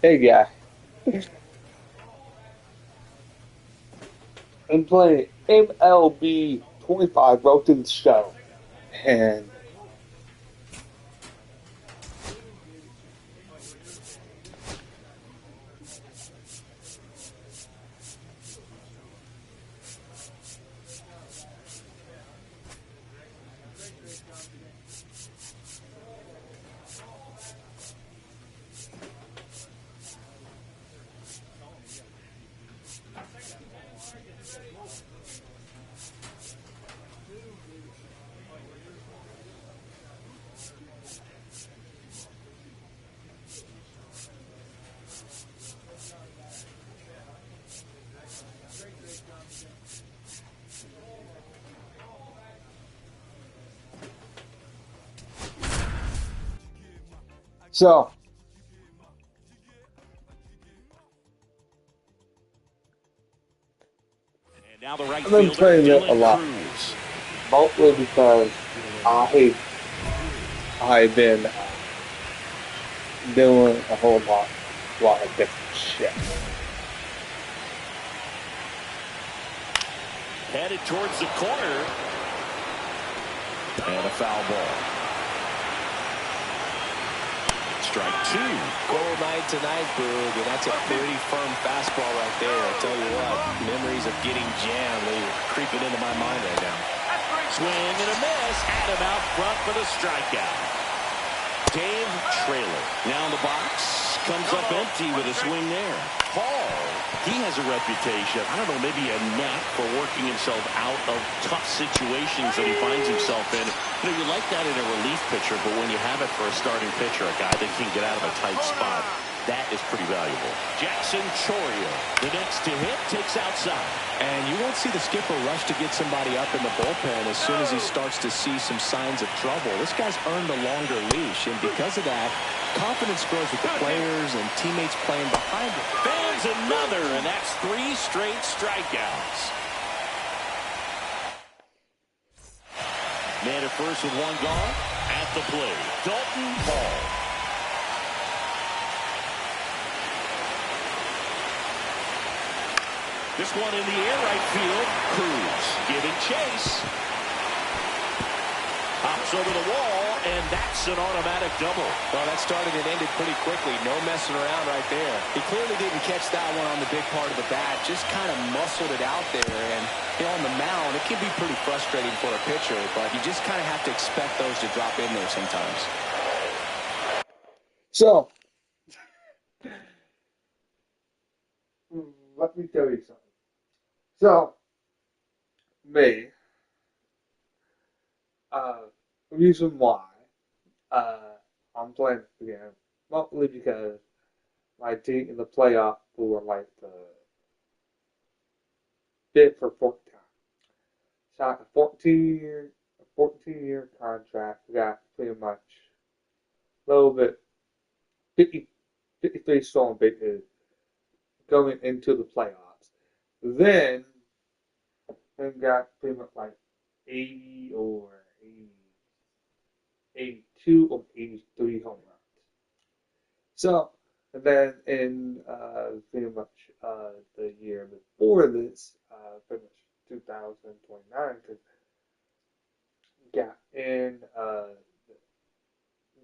Hey guy, I'm playing MLB 25 Broken Show, and so And now the right I've been fielder, playing it a Dylan lot, Cruz. mostly because I've been doing a whole lot of different shit. Headed towards the corner. And a foul ball. Strike two. Cold night tonight, Boog, and that's a pretty firm fastball right there. I tell you what, memories of getting jammed, they're creeping into my mind right now. Swing and a miss. Had him out front for the strikeout. Dave Trailer now in the box. Comes up empty with a swing there. Paul, he has a reputation, I don't know, maybe a knack for working himself out of tough situations that he finds himself in. You know, you like that in a relief pitcher, but when you have it for a starting pitcher, a guy that can get out of a tight spot, that is pretty valuable. Jackson Chorio, the next to hit, takes outside. And you won't see the skipper rush to get somebody up in the bullpen as soon as he starts to see some signs of trouble. This guy's earned a longer leash, and because of that, confidence grows with the players and teammates playing behind him. Fans another, and that's 3 straight strikeouts. Man at first with one gone. At the plate, Dalton Hall. This one in the air, right field. Cruz giving chase. Hops over the wall, and that's an automatic double. Well, that started and ended pretty quickly. No messing around right there. He clearly didn't catch that one on the big part of the bat. Just kind of muscled it out there. And, you know, on the mound, it can be pretty frustrating for a pitcher, but you just kind of have to expect those to drop in there sometimes. So let me tell you something. So me, the reason why I'm playing this game, mostly because my team in the playoff for like the bid for fourth time. Signed a 14-year contract. Got pretty much a little bit 53 stolen bases going into the playoffs. Then got pretty much like 80 or 82 or 83 home runs. So, and then in pretty much the year before this, pretty much 2029, because got in,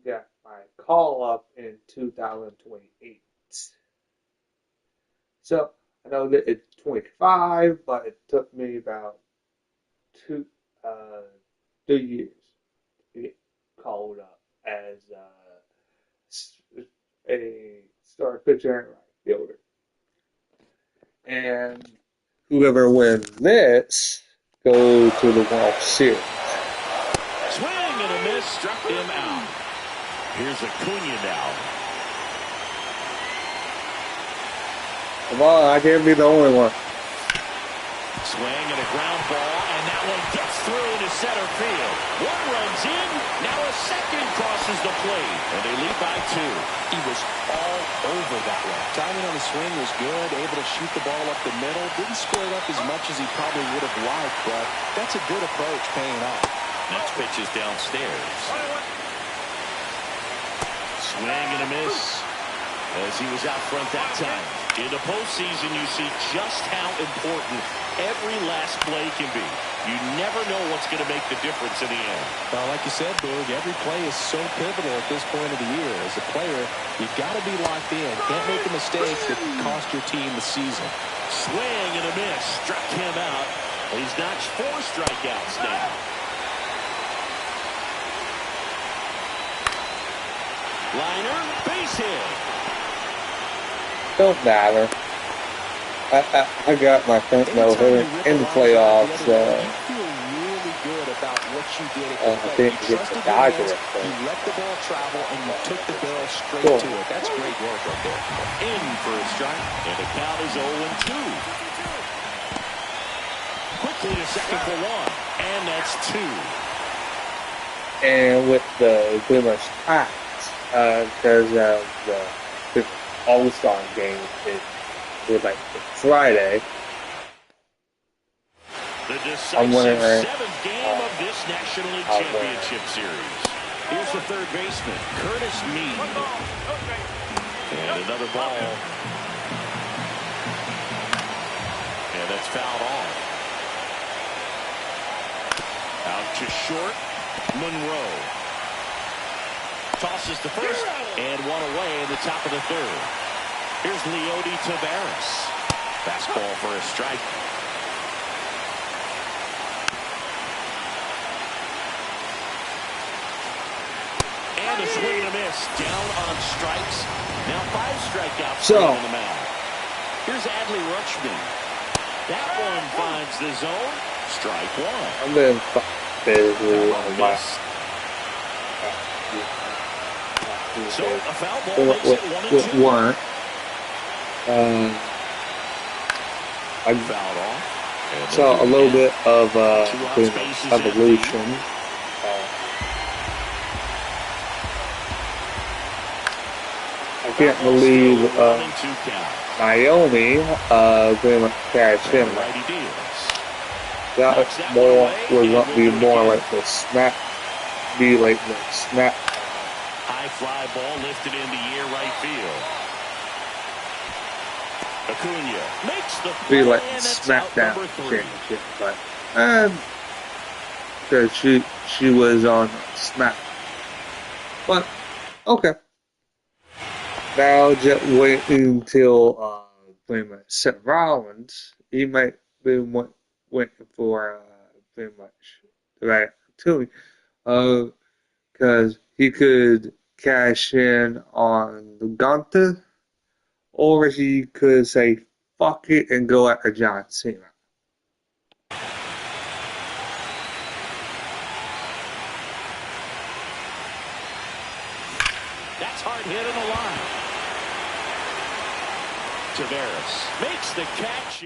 got my call up in 2028. So, I know that it's 25, but it took me about two, uh, 2 years to get called up as a starting pitcher and right fielder. And whoever wins this go to the World Series. Swing and a miss, struck him out. Here's Acuna now. Come on, I can't be the only one. Swing and a ground ball, and that one gets through into center field. One runs in, now a second crosses the plate, and they lead by 2. He was all over that one. Timing on the swing was good, able to shoot the ball up the middle. Didn't square it up as much as he probably would have liked, but that's a good approach paying off. Next pitch is downstairs. Swing and a miss. as he was out front that time. In the postseason, you see just how important every last play can be. You never know what's going to make the difference in the end. Well, like you said, Boog, every play is so pivotal at this point of the year. As a player, you've got to be locked in. Can't make a mistake that could cost your team the season. Swing and a miss. Struck him out. He's notched 4 strikeouts now. Liner, base hit. Don't matter. I got my front motor in the playoffs. You feel really good about what you did at the plate. I You think trusted the Dodger. you let the ball travel, and you took the barrel straight to it. That's great work right there. In for a strike, and the count is 0-2. Quickly to second for 1, and that's 2. And with the Boomers ties, because the All-Star game is like Friday. The decisive 7th game of this National League Championship Series. Here's the third baseman, Curtis Mead. And another ball. And that's fouled off. Out to short, Monroe. Tosses to first, and 1 away in the top of the 3rd. Here's Leody Taveras. Fastball for a strike. And a swing and a miss. Down on strikes. Now 5 strikeouts on the mound. Here's Adley Rutschman. That one finds the zone. Strike 1. I'm going to basically on my. So a foul ball makes it 1-2. I fouled off. saw a little bit of evolution. I can't believe Naomi going to cash him. That was going to be more like the snap. High fly ball lifted in the air right field. Acuna makes the play, be like and that's SmackDown out number 3. championship, but because she was on Smack. But okay, now just waiting until pretty much Seth Rollins. He might be waiting for pretty much the right opportunity, because he could cash in on the Gunther. Or he could say, fuck it, and go after John Cena. That's hard hit on the line. Taveras makes the catch.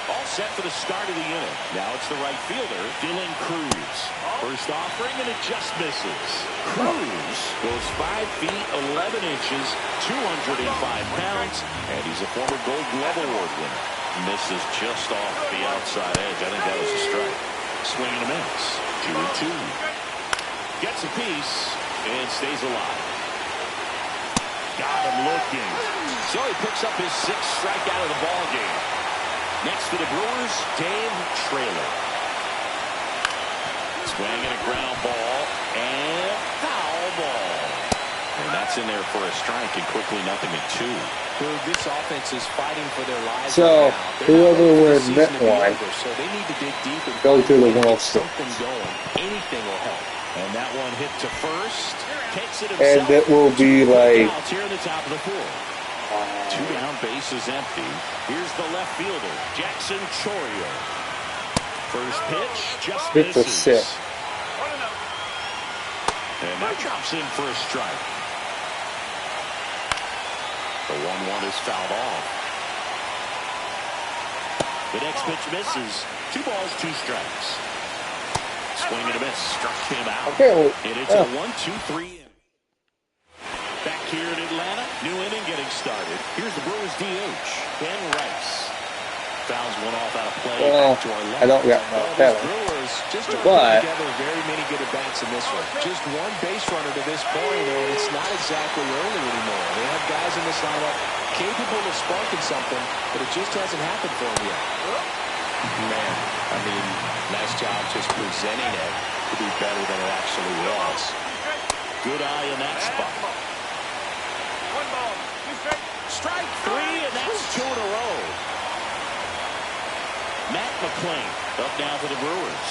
All set for the start of the inning. Now it's the right fielder, Dylan Cruz. First offering, and it just misses. Cruz goes 5 feet 11 inches, 205 pounds, and he's a former Gold Glove Award winner. Misses just off the outside edge. I think that was a strike. Swing and a miss. 2-2. Gets a piece and stays alive. Got him looking. So he picks up his 6th strikeout of the ball game. Next for the Brewers, Dave Traylor. Swinging a ground ball and foul ball. And that's in there for a strike, and quickly 0-2. This offense is fighting for their lives. So whoever wins that one, so they need to dig deep and go to the World Series. Something going. Anything will help. And that one hit to first. Takes it and himself. it will be like Here in the top of the 4th. 2 down, base is empty. Here's the left fielder, Jackson Chourio. First pitch, just hit the misses. 6. And that drops in for a strike. The 1-1 is fouled off. The next pitch misses. 2 balls, 2 strikes. Swing and a miss. Struck him out. Okay, And it's a 1-2-3 inning. Back here in Atlanta, new inning getting started. Here's the Brewers DH, Ben Rice. fouls one off out of play. Well, Back to our left. I don't got no Well, these feeling. Brewers just aren't But putting together very many good at-bats in this one. Just one base runner to this point, and it's not exactly early anymore. They have guys in this lineup capable of sparking something, but it just hasn't happened for them yet. Man, I mean, nice job just presenting it to be better than it actually was. Good eye in that spot. Strike three, and that's 2 in a row. Matt McClain up now for the Brewers.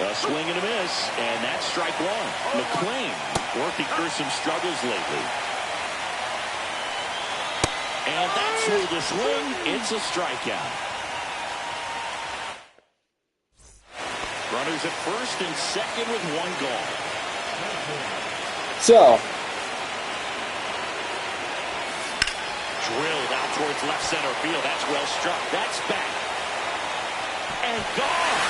A swing and a miss, and that's strike one. McClain working through some struggles lately. And that's through the swing. It's a strikeout. Runners at first and second with 1 gone. so Drilled out towards left center field. That's well struck. That's back. And gone.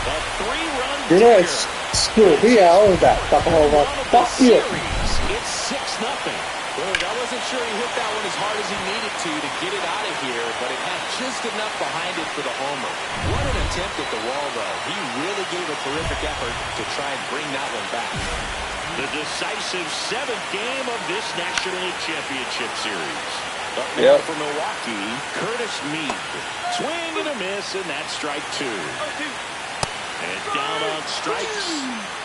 A 3-run you're gonna dinger. screw me out with that fucking over. Fuck you. It's 6-0. Well, I wasn't sure he hit that one as hard as he needed to get it out of here, but it had just enough behind it for the homer. What an attempt at the wall, though. He really gave a terrific effort to try and bring that one back. The decisive 7th game of this National League Championship Series. Up Yep. for Milwaukee, Curtis Mead. Swing and a miss, and that's strike 2. And down on strikes.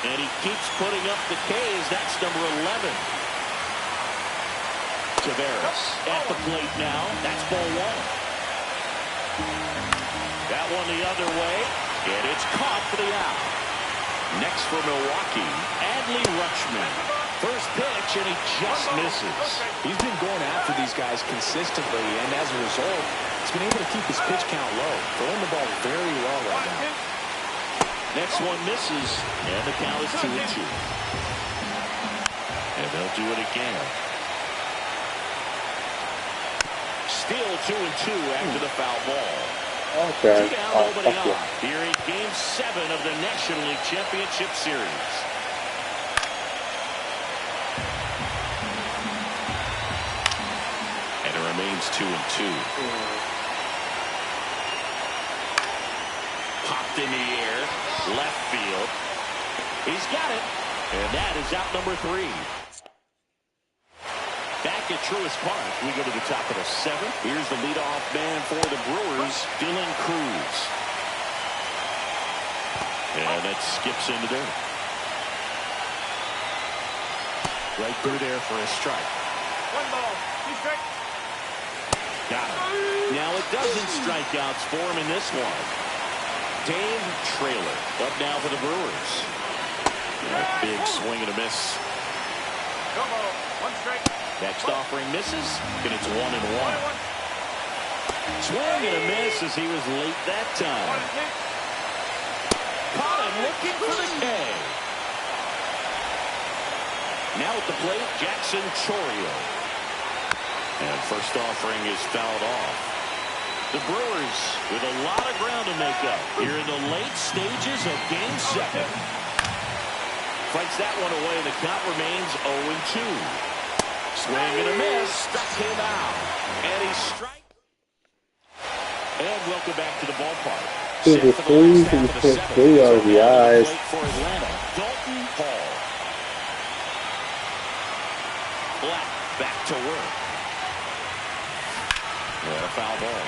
And he keeps putting up the Ks. That's number 11. Tavares at the plate now. That's ball 1. That one the other way. And it's caught for the out. Next for Milwaukee, Adley Rutschman. First pitch, and he just misses. He's been going after these guys consistently, and as a result, he's been able to keep his pitch count low, throwing the ball very well right now. Next one misses, and the count is 2-2. And they'll do it again. Still 2-2 after the foul ball. Okay. 2 down, Oh, nobody fuck you. on. Here in Game 7 of the National League Championship Series. And it remains 2-2. Popped in the air, left field. He's got it, and that is out number 3. Back at Truist Park, we go to the top of the 7th. Here's the leadoff man for the Brewers, Dylan Cruz. And that skips into dirt. Right through there for a strike. Got him. Now a dozen strikeouts for him in this one. Dave Trailer up now for the Brewers. And a big swing and a miss. Next offering misses, and it's 1-1. Swing and a miss as he was late that time. Caught him looking for the K. Now at the plate, Jackson Chourio. And first offering is fouled off. The Brewers with a lot of ground to make up here in the late stages of Game 7. Fights that one away, and the count remains 0-2. Swing and a miss, struck him out. And he strikes. And welcome back to the ballpark. This is a 3 RBIs. For Atlanta, Dalton Hall. Black back to work. And a foul ball.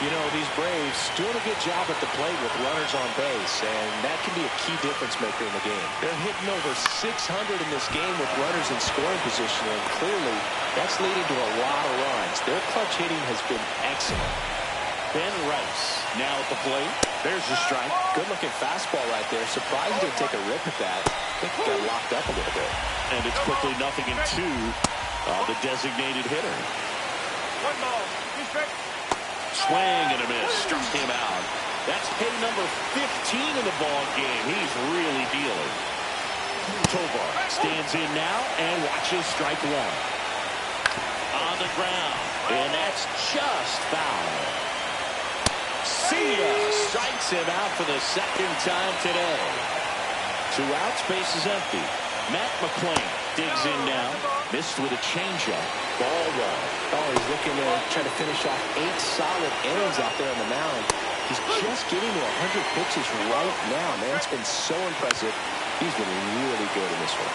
You know, these Braves doing a good job at the plate with runners on base, and that can be a key difference maker in the game. They're hitting over 600 in this game with runners in scoring position, and clearly that's leading to a lot of runs. Their clutch hitting has been excellent. Ben Rice now at the plate. There's the strike. Good-looking fastball right there. Surprised he didn't take a rip at that. I think he got locked up a little bit. And it's quickly 0-2 on the designated hitter. Swing and a miss. Struck him out. That's hit number 15 in the ball game. He's really dealing. Tovar stands in now and watches strike 1. On the ground. And that's just foul. Sia strikes him out for the second time today. 2 outs, base is empty. Matt McClain digs in now. Missed with a changeup. Ball one. Oh, he's looking to try to finish off 8 solid innings out there on the mound. He's just getting to 100 pitches right now, man. It's been so impressive. He's been really good in this one.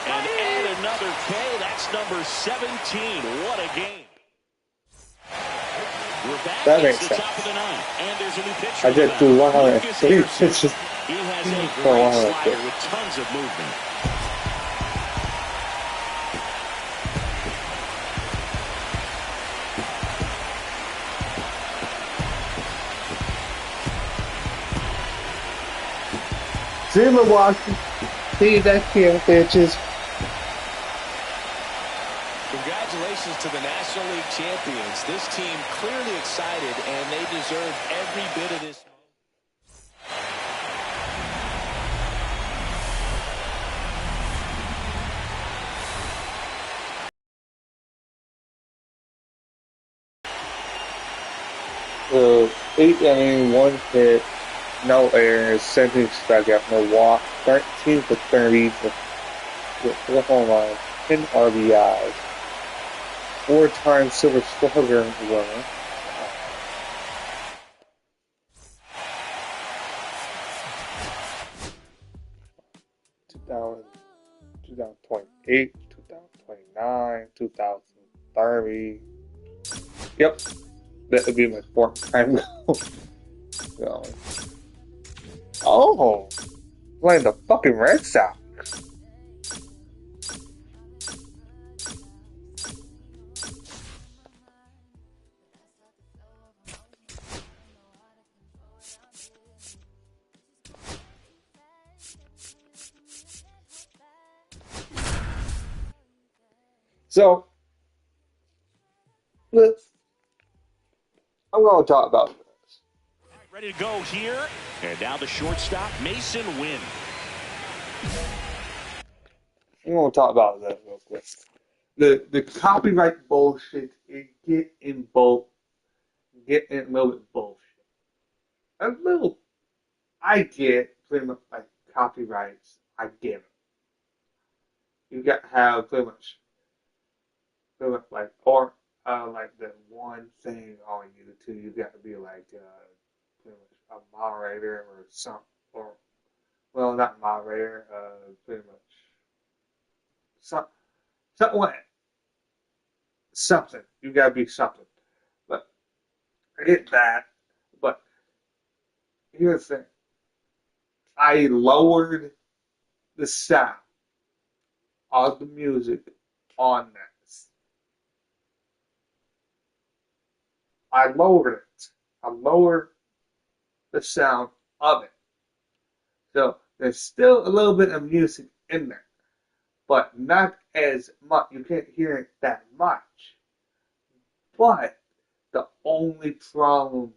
And add another K. That's number 17. What a game. We're back. That makes It's the sense. top of the ninth, and there's a new pitcher. I did do 103 pitches He has a for great 103. slider with tons of movement. See Milwaukee. See that here, bitches. Congratulations to the National League champions. This team clearly excited, and they deserve every bit of this. So 8 inning, 1 hit, no errors, 17 strikeout, no walk, 13 for 30 with 4 home runs, 10 RBIs, 4-time Silver Slugger winner. 2028, 2029, 2030. Yep, that would be my 4th time goal. Oh, playing the fucking Red Sox. So, I'm going to talk about this. Ready to go here. And now the shortstop, Mason Wynn. I'm going to talk about that real quick. The copyright bullshit is getting a little bit bullshit. I get pretty much like copyrights. I get it. You got to have pretty much like, or like the one thing on YouTube, you got to be like pretty much a moderator or some, or well, not moderator, pretty much something like something. You got to be something. But I get that. But here's the thing. I lowered the sound of the music on this. I lowered it. I lowered the sound of it. So there's still a little bit of music in there, but not as much. You can't hear it that much. But the only problem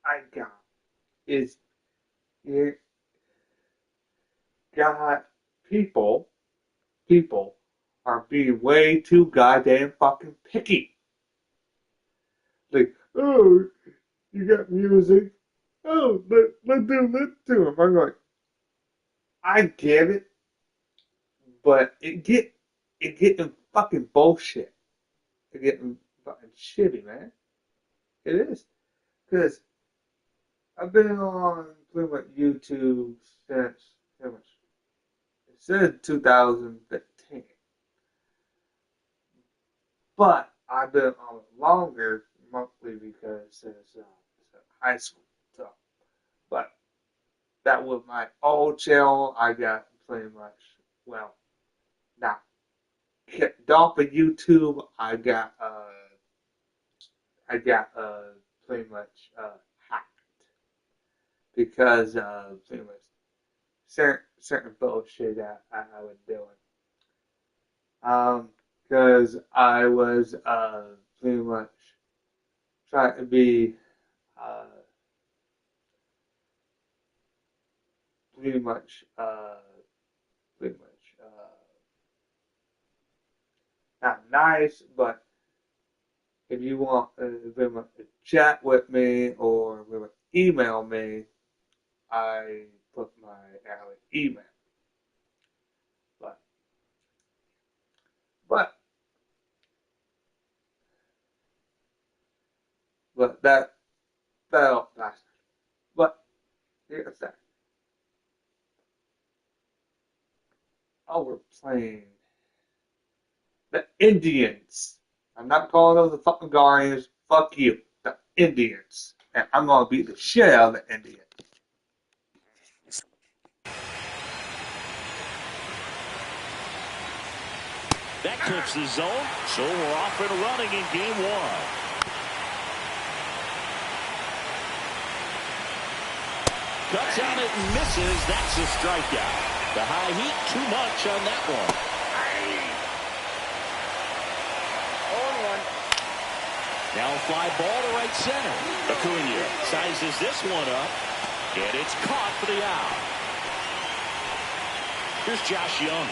I got is you got people are being way too goddamn fucking picky. Like, oh, you got music. Oh, let's do it. I'm like, I get it, but it getting fucking bullshit. It getting fucking shitty, man. It is. Because I've been on pretty much YouTube since pretty much it said 2015. But I've been on it longer monthly because it's high school stuff. But that was my old channel. I got pretty much, well, not kicked off of YouTube. I got pretty much hacked because pretty much certain bullshit that I was doing. Because I was pretty much trying to be uh, pretty much pretty much not nice, but if you want pretty much to chat with me or pretty much email me, I put my alley email. But that don't matter. But here's that. Oh, we're playing the Indians. I'm not calling them the fucking Guardians. Fuck you. The Indians. And I'm gonna beat the shit out of the Indians. That clips the zone, so we're off and running in game one. Cuts on it and misses. That's a strikeout. The high heat, too much on that one. 0-1. Now a fly ball to right center. Acuna sizes this one up, and it's caught for the out. Here's Josh Young.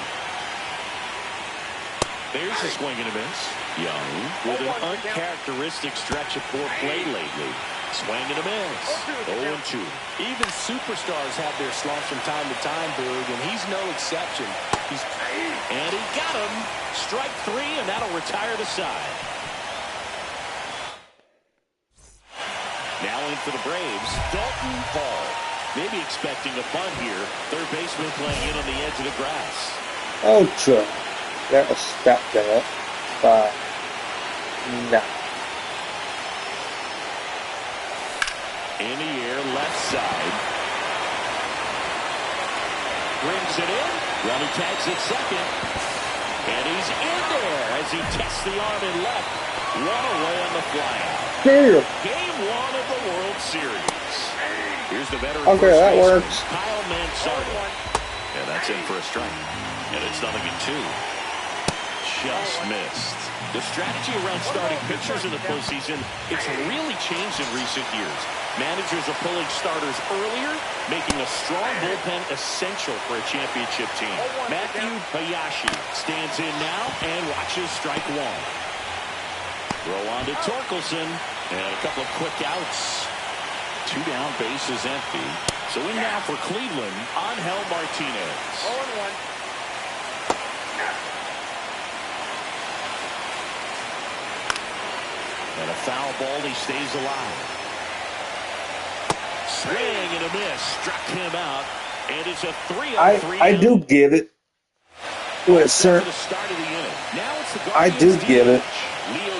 There's a swing and a miss. Young with an uncharacteristic stretch of poor play lately. Swing and a miss. 0-2. Even superstars have their slumps from time to time, Boog, and he's no exception. And he got him. Strike three, and that'll retire the side. Now in for the Braves, Dalton Hall. Maybe expecting a bunt here. Third baseman playing in on the edge of the grass. Oh, sure. That was stepped in it. But no. In the air, left side. Brings it in. Runner tags at second. And he's in there as he tests the arm in left. One away on the flyout. Here. Game one of the World Series. Here's the veteran Okay, first that baseman, works. Kyle Manzardo. And that's in for a strike. And it's 0-2. Just missed. The strategy around starting pitchers in the postseason, it's really changed in recent years. Managers are pulling starters earlier, making a strong bullpen essential for a championship team. Matthew Hayashi stands in now and watches strike one. Throw on to Torkelson, and a couple of quick outs. 2 down, bases empty. So in now for Cleveland, Angel Martinez. 0-1. And a foul ball, he stays alive. Swing and a miss. Struck him out. And it's a 3-on-3. I do give it. With sir, I do give it,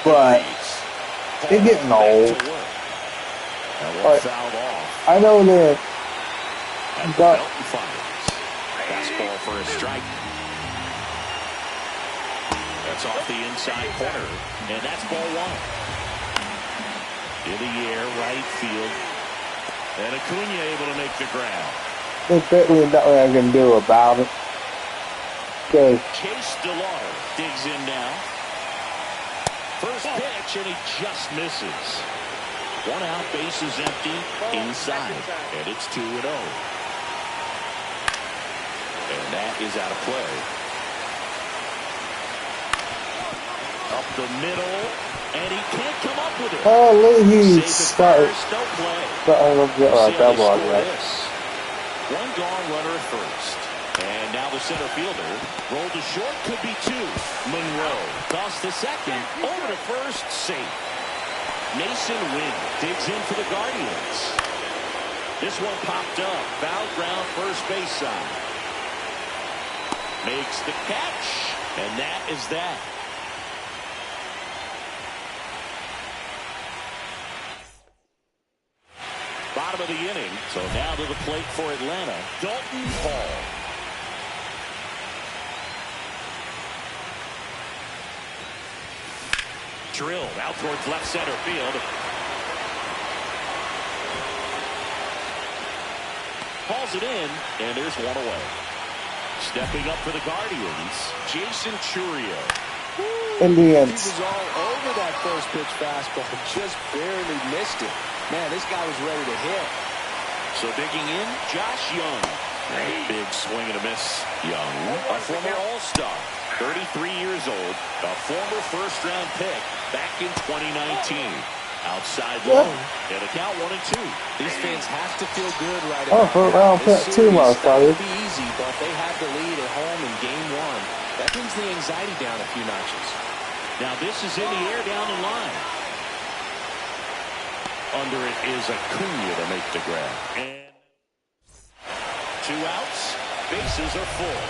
but it's getting old. But I know that. But fastball for a strike. That's off the inside corner, and that's ball one. In the air, right field. And Acuna able to make the grab. there's certainly nothing I can do about it. Chase DeLauder digs in now. First pitch, and he just misses. 1 out, bases empty, inside. And it's 2-0. And that is out of play. Up the middle, and he can't come up with it. Oh, look, he started. No play. Double on that. 1 gone, runner at first. And now the center fielder rolled to short, could be 2. Monroe tossed to second, over to first, safe. Mason Wynn digs in for the Guardians. This one popped up, foul ground, first base side. Makes the catch, and that is that. Bottom of the inning, so now to the plate for Atlanta, Dalton Hall. Drilled out towards left center field. Hauls it in, and there's 1 away. Stepping up for the Guardians, Jason Churio. Indians. He was all over that first pitch fastball, just barely missed it. Man, this guy was ready to hit. So digging in, Josh Young. Big swing and a miss. Young, a former All-Star, 33 years old, a former first-round pick back in 2019. Outside low. And a count 1-2. These fans have to feel good right Oh, about for now. round This two, series not motherfucker. be easy, but they have the lead at home in game 1. That brings the anxiety down a few notches. Now this is in the air down the line. Under it is Acuna to make the grab. And 2 outs. Bases are full.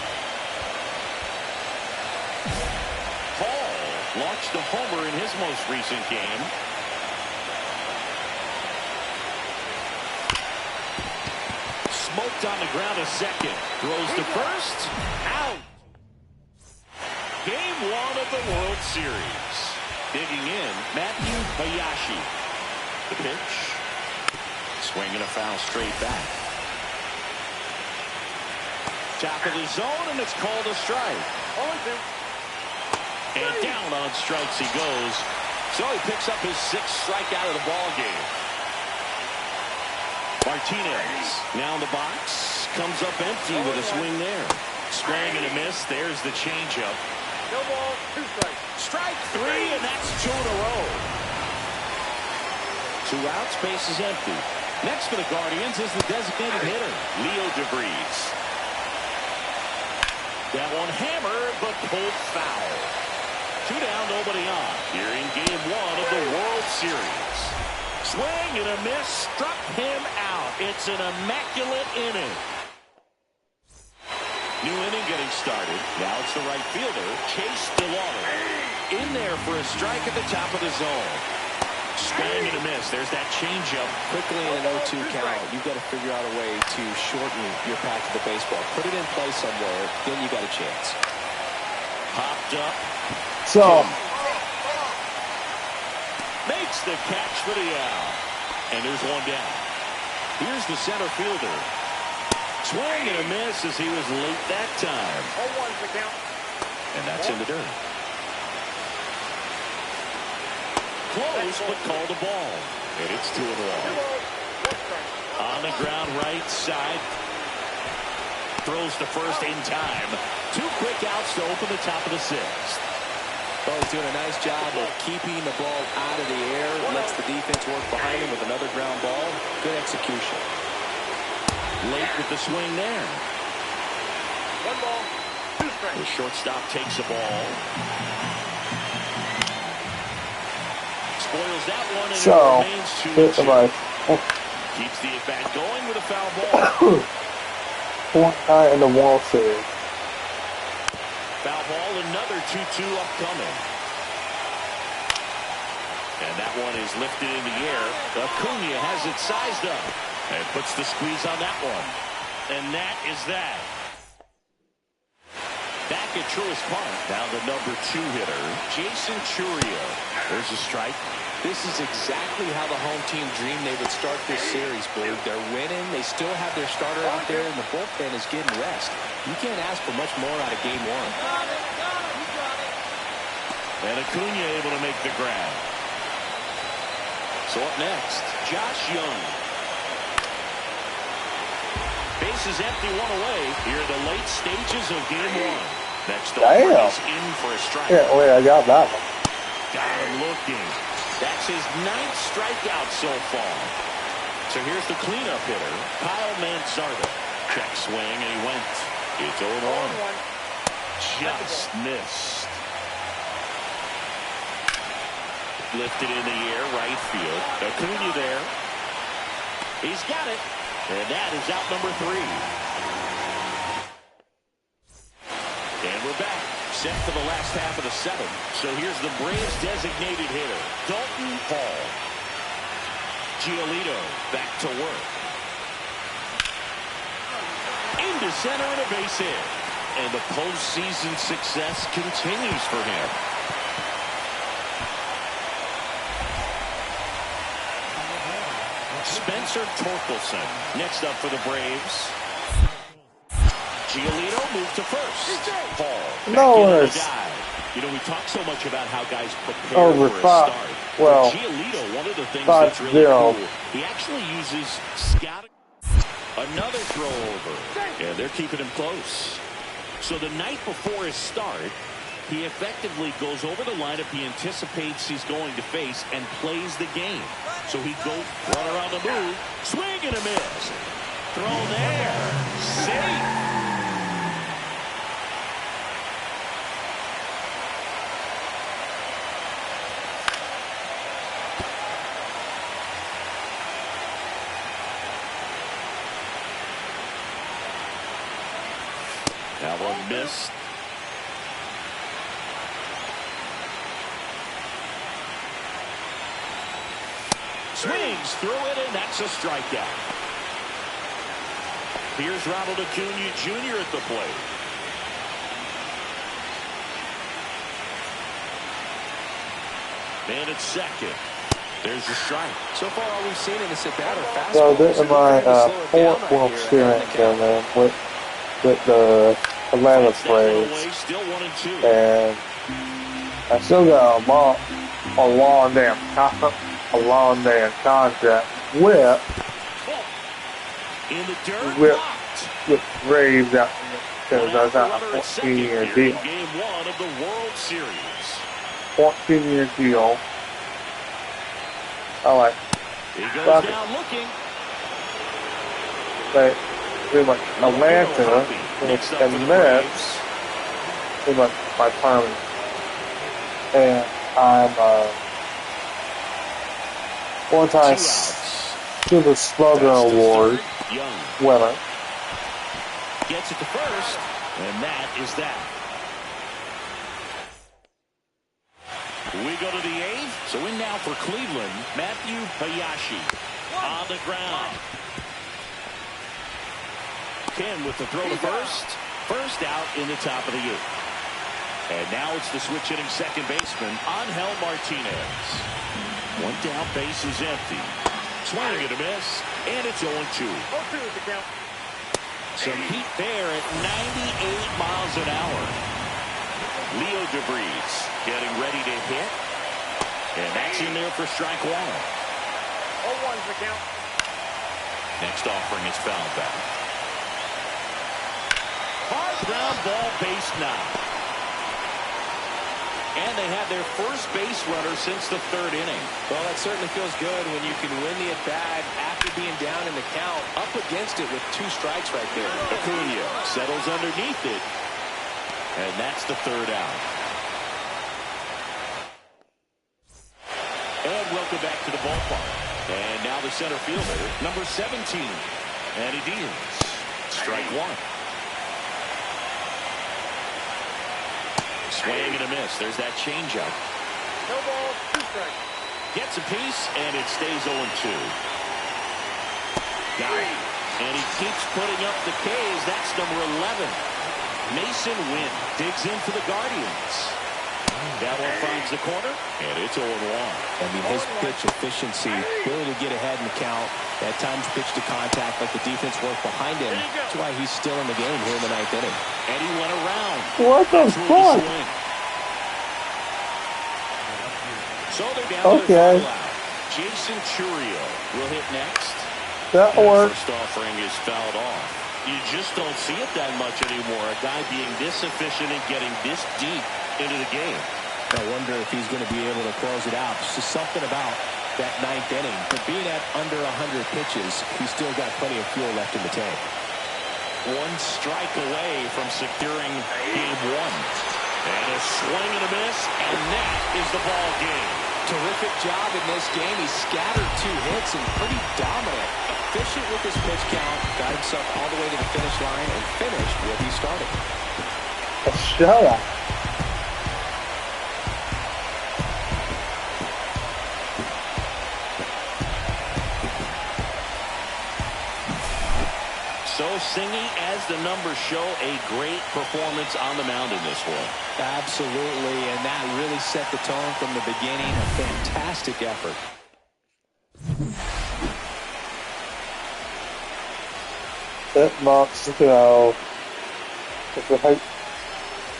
Paul launched a homer in his most recent game. Smoked on the ground a second. Throws to first. Out. Game 1 of the World Series. Digging in, Matthew Hayashi. The pitch. Swinging a foul straight back. Top of the zone, and it's called a strike. And down on strikes he goes. So he picks up his 6th strikeout of the ball game. Martinez now in the box. Comes up empty with a swing there. Swing and a miss. There's the changeup. No ball, 2 strikes. Strike 3, and that's 2 in a row. 2 outs, base is empty. Next for the Guardians is the designated hitter, Leo DeVries. That one hammered, but pulled foul. 2 down, nobody on. Here in game 1 of the World Series. Swing and a miss, struck him out. It's an immaculate inning. New inning getting started. Now it's the right fielder, Chase DeLauder. In there for a strike at the top of the zone. Swing and a miss. There's that changeup. Quickly in an 0-2 count, you've got to figure out a way to shorten your path to the baseball. Put it in play somewhere, then you got a chance. Popped up. So, Makes the catch for the out. And there's 1 down. Here's the center fielder. Swing and a miss as he was late that time. 0-1's the count. And that's in the dirt. Close, but called a ball. And it's 2-1. 2 balls, 1 strike. On the ground right side. Throws to first in time. 2 quick outs to open the top of the 6th. Well, he's doing a nice job of keeping the ball out of the air. Lets the defense work behind him with another ground ball. Good execution. Late with the swing there. 1 ball, 2 strikes. The shortstop takes the ball. Spoils that one, and so, it remains 2-2. Keeps the at-bat going with a foul ball. 4-9 in the World Series. Foul ball, another 2-2 upcoming. And that one is lifted in the air. Acuna has it sized up. And puts the squeeze on that one. And that is that. Back at Truist Park. Now the number 2 hitter, Jason Chourio. There's a strike. This is exactly how the home team dreamed they would start this series, Boog. They're winning. They still have their starter out there, and the bullpen is getting rest. You can't ask for much more out of game 1. And Acuna able to make the grab. So up next, Josh Young. Bases empty, 1 away here in the late stages of game 1. Next over is in for a strike. Yeah, wait, I got that one. Got him looking. That's his 9th strikeout so far. So here's the cleanup hitter, Kyle Manzardo. Check swing, and he went. It's 0-1. Just missed. Lifted in the air, right field. Acuna there. He's got it. And that is out number 3. And we're back. Set for the last half of the 7th. So here's the Braves designated hitter, Dalton Hall. Giolito back to work. Into center and a base hit. And the postseason success continues for him. Spencer Torkelson next up for the Braves. Giolito moved to first. Paul No, back in on the it's dive. You know, we talk so much about how guys prepare over for a 5. start. Well, For Giolito, one of the things that's really 5-0. cool, he actually uses scouting. Another throw over, and they're keeping him close. So the night before his start, He effectively goes over the lineup he anticipates he's going to face and plays the game. So he goes run around the move, swing and a miss. Throw there, safe. That one missed. Swings through it, and that's a strikeout. Here's Ronald Acuna Jr. at the plate. And it's second. There's the strike. So far, all we've seen in this at-bat are fastballs. So this is my fourth World Series with the Atlanta Braves, Still 1-2. and I still got a long damn contract with In the dirt, with blocked. with Braves out because I got a Runner at second 14-year here deal. in Game 1 of the World Series. 14-year deal. I like. He goes Fuck. down looking. But pretty much Atlanta and Mets pretty much my permanent. And I'm one-time 2 outs. Super Slugger That's the Award third. Young winner. gets it to first, and that is that. We go to the 8th. So in now for Cleveland, Matthew Hayashi on the ground. Ken with the throw to first. First out in the top of the 8th. And now it's the switch hitting second baseman, Angel Martinez. One down, base is empty. Swing and a miss, and it's 0-2. 0-2 is the count. Some heat there at 98 miles an hour. Leo DeVries getting ready to hit. And that's in there for strike 1. 0-1 is the count. Next offering is fouled back. Hard ground ball, base now. And they have their first base runner since the 3rd inning. Well, that certainly feels good when you can win the at-bat after being down in the count, up against it with 2 strikes right there. Acuna settles underneath it. And that's the 3rd out. And welcome back to the ballpark. And now the center fielder, number 17, and he deals. Strike 1. Swing and a miss. There's that changeup. No ball, 2 strikes. Gets a piece, and it stays 0-2. Got it. And he keeps putting up the Ks. That's number 11. Mason Wynn digs in for the Guardians. That one finds the corner, and it's 0-1. I mean, his pitch efficiency, ability to get ahead in the count, at times pitch to contact, like the defense worked behind him. That's why he's still in the game here in the 9th inning. And he went around. What the fuck? So they're down to Okay. their final out. Jason Churio will hit next. That And the works. first offering is fouled off. You just don't see it that much anymore. A guy being this efficient and getting this deep into the game. I wonder if he's going to be able to close it out. It's just something about that 9th inning. But being at under 100 pitches, he's still got plenty of fuel left in the tank. One strike away from securing game 1. And a swing and a miss, and that is the ball game. Terrific job in this game. He scattered 2 hits and pretty dominant. Efficient with his pitch count. Got himself all the way to the finish line and finished where he started. A shutout. So singing as the numbers show, a great performance on the mound in this one. Absolutely, and that really set the tone from the beginning. A fantastic effort. That marks, it's like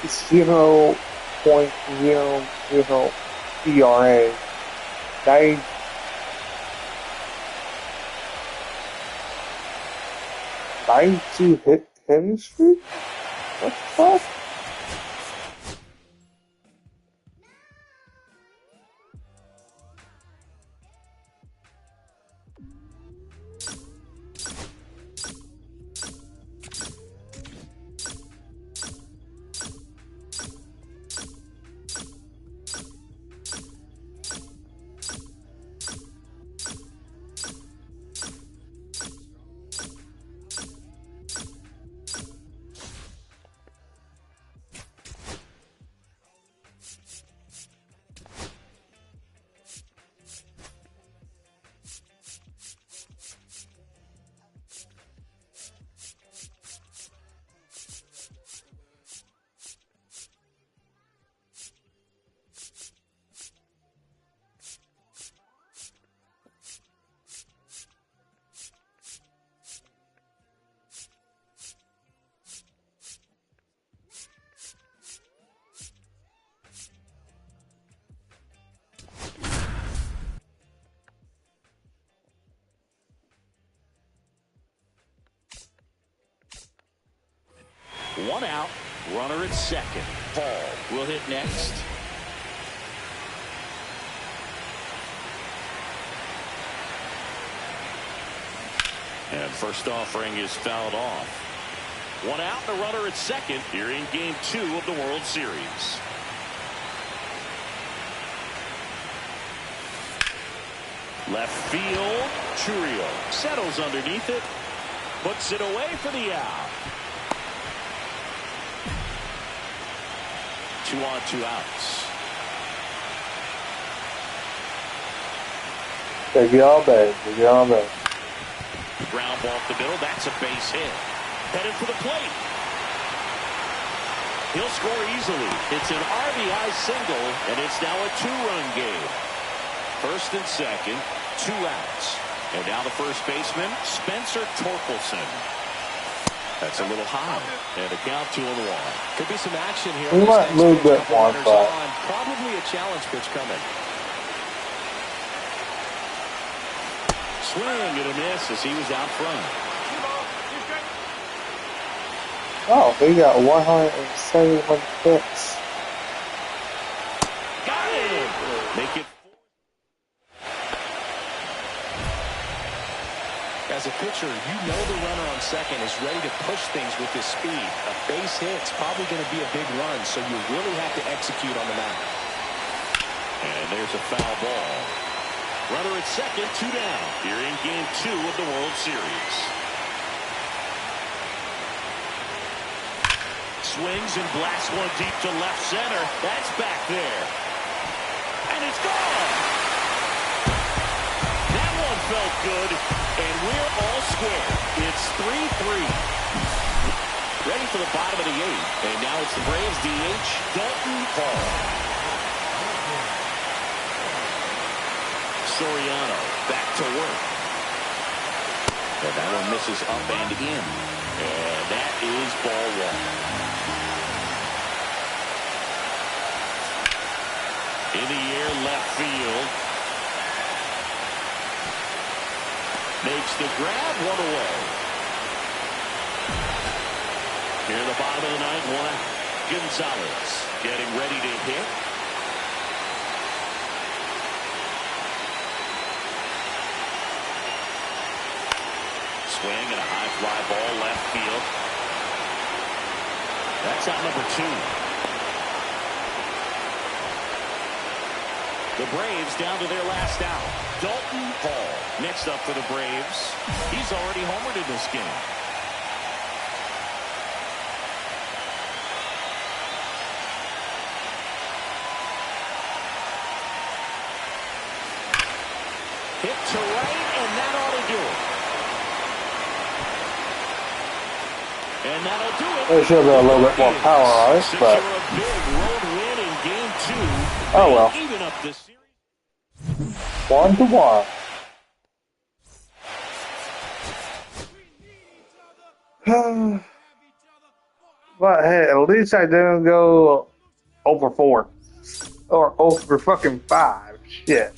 0.00 ERA. 92 hit hitting streak? What the fuck? One out, runner at second. Paul will hit next. And first offering is fouled off. One out and a runner at second here in game 2 of the World Series. Left field, Churio settles underneath it, puts it away for the out. 2 on, 2 outs. Take it all back. Take it all back. Ground ball up the middle. That's a base hit. Headed for the plate. He'll score easily. It's an RBI single, and it's now a 2-run game. First and second, 2 outs. And now the first baseman, Spencer Torkelson. That's a little high. And a count 2-1. Could be some action here. We might move that one, but probably a challenge pitch coming. Swing and a miss as he was out front. oh, he got 171 hits. Got it. Make it. As a pitcher, you know the runner on second is ready to push things with his speed. A base hit's probably going to be a big run, so you really have to execute on the mound. And there's a foul ball. Runner at second, 2 down. Here in game 2 of the World Series. Swings and blasts one deep to left center. That's back there. And it's gone. That one felt good. And we're all square. It's 3-3. Ready for the bottom of the 8th. And now it's the Braves DH, Dalton Hall. Soriano back to work. And that one misses up and in. And that is ball 1. In the air, left field. Makes the grab, 1 away. Here in the bottom of the 9th, 1 out. Gonzalez getting ready to hit. Swing and a high fly ball left field. That's out number 2. The Braves down to their last out. Dalton Hall next up for the Braves. He's already homered in this game. Hit to right, and that ought to do it. And that'll do it. There should be a little bit more power on it, but Secure a big road win in game 2. oh well. Even up this series. 1-1. But hey, at least I didn't go over 4 or over fucking 5. Shit.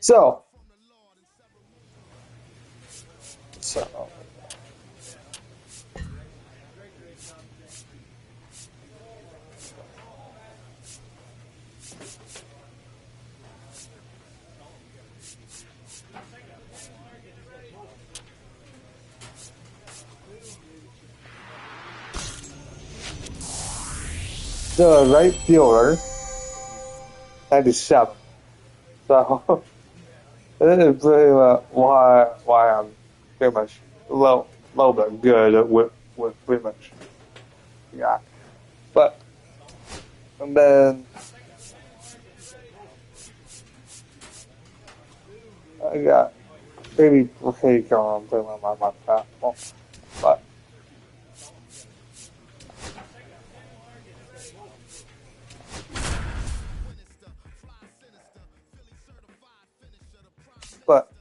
So. the right fielder, 97. So this is pretty much why I'm pretty much a little bit good with pretty much yeah. But and then I got pretty pretty on pretty much my platform. But but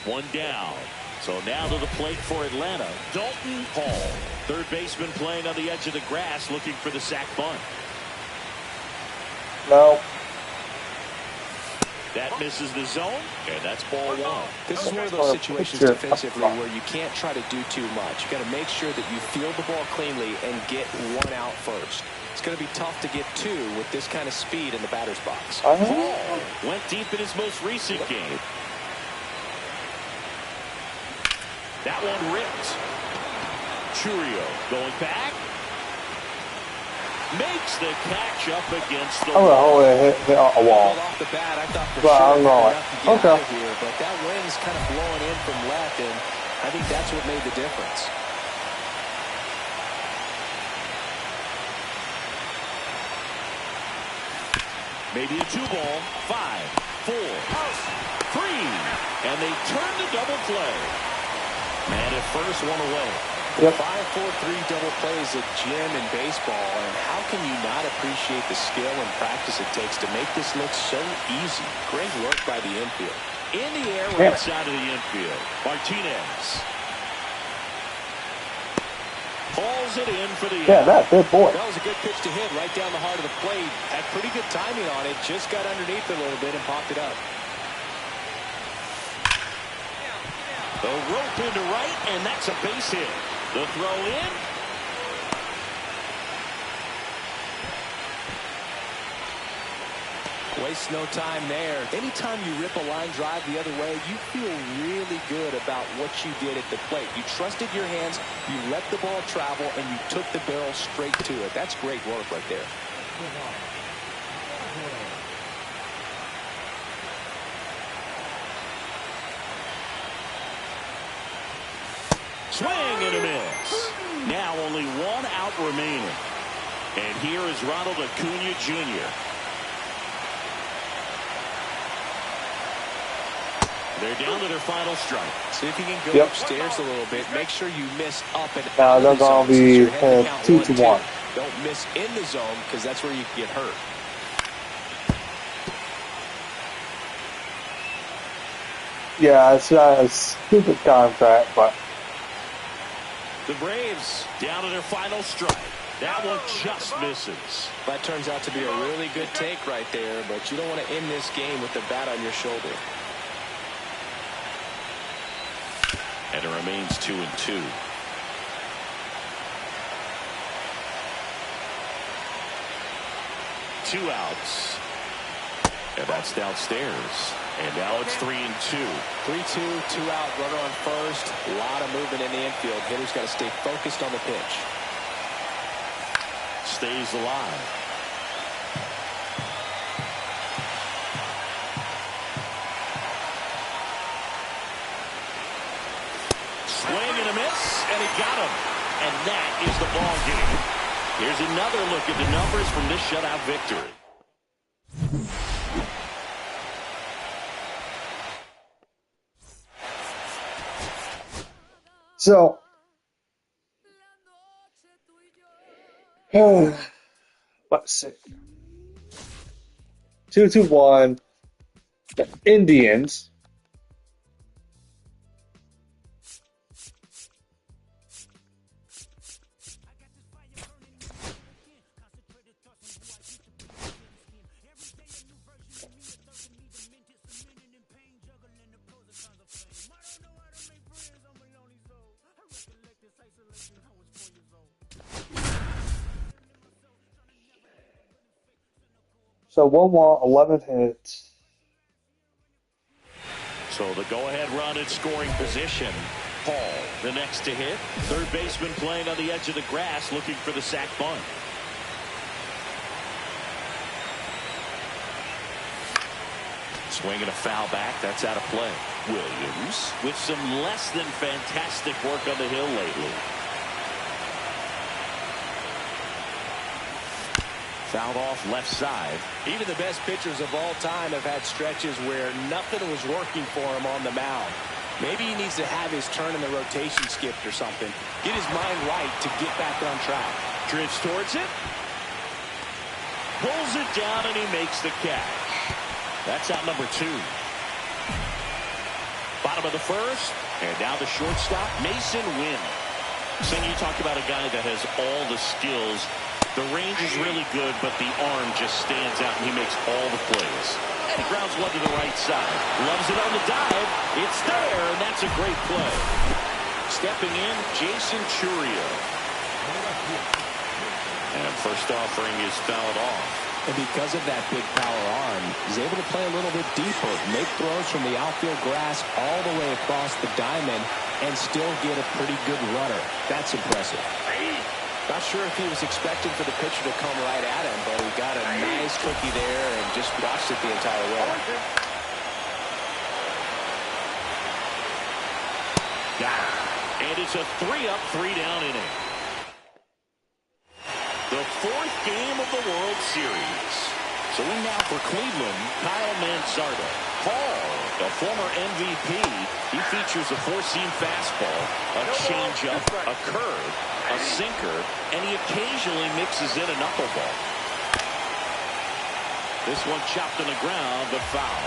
One down. So now to the plate for Atlanta, Dalton Hall. Third baseman playing on the edge of the grass looking for the sac bunt. no. That misses the zone, and that's ball one. This is one of those situations defensively where you can't try to do too much. You got to make sure that you field the ball cleanly and get one out first. It's going to be tough to get two with this kind of speed in the batter's box. Hall went deep in his most recent game. That one ripped. Churio going back. Makes the catch up against the wall. Hit a wall. Off the bat, I thought for but sure I'm going. enough to get out of here, but that wind's kind of blowing in from left, and I think that's what made the difference. Maybe a 2-ball, 5, 4, 3, and they turn to double play. Man at first, one away. Yep. 5-4-3 double play is a gem in baseball, and how can you not appreciate the skill and practice it takes to make this look so easy? Great work by the infield. In the air, right side of the infield. Martinez hauls it in for the out. That's good boy. That was a good pitch to hit right down the heart of the plate. Had pretty good timing on it. Just got underneath it a little bit and popped it up. The rope into right, and that's a base hit. The throw in. Waste no time there. Anytime you rip a line drive the other way, you feel really good about what you did at the plate. You trusted your hands, you let the ball travel, and you took the barrel straight to it. That's great work right there. Swing and a miss. Now only one out remaining. And here is Ronald Acuna Jr. They're down to their final strike. See if you can go upstairs a little bit. Make sure you miss up and Now out of the zone. they're going to be 2-1. Don't miss in the zone because that's where you can get hurt. Yeah, it's a stupid contract, but the Braves down to their final strike. That one just misses. That turns out to be a really good take right there, but you don't want to end this game with the bat on your shoulder. And it remains 2-2. Two outs. And that's downstairs. And now it's 3-2. 3-2, 2 out, runner on first. A lot of movement in the infield. Hitter's got to stay focused on the pitch. Stays alive. Swing and a miss, and he got him. And that is the ball game. Here's another look at the numbers from this shutout victory. so let's see. 2-1. The Indians. So 1 walk, 11 hits. So the go-ahead run in scoring position. Hall, the next to hit. Third baseman playing on the edge of the grass, looking for the sac bunt. Swinging a foul back. That's out of play. Williams with some less than fantastic work on the hill lately. Fouled off left side. Even the best pitchers of all time have had stretches where nothing was working for him on the mound. Maybe he needs to have his turn in the rotation skipped or something. Get his mind right to get back on track. Drifts towards it. Pulls it down and he makes the catch. That's out number 2. Bottom of the first. And now the shortstop, Mason Wynn. So you talk about a guy that has all the skills. The range is really good, but the arm just stands out and he makes all the plays. And he grounds one to the right side. Loves it on the dive. It's there, and that's a great play. Stepping in, Jason Churio. And first offering is fouled off. And because of that big power arm, he's able to play a little bit deeper, make throws from the outfield grass all the way across the diamond, and still get a pretty good runner. That's impressive. Not sure if he was expecting for the pitcher to come right at him, but he got a nice cookie there and just watched it the entire way. And it's a 3-up, 3-down inning. The 4th game of the World Series. So in now for Cleveland, Kyle Manzardo. Paul, the former MVP, he features a 4-seam fastball, a changeup, a curve, a sinker, and he occasionally mixes in a knuckleball. This one chopped on the ground, but foul.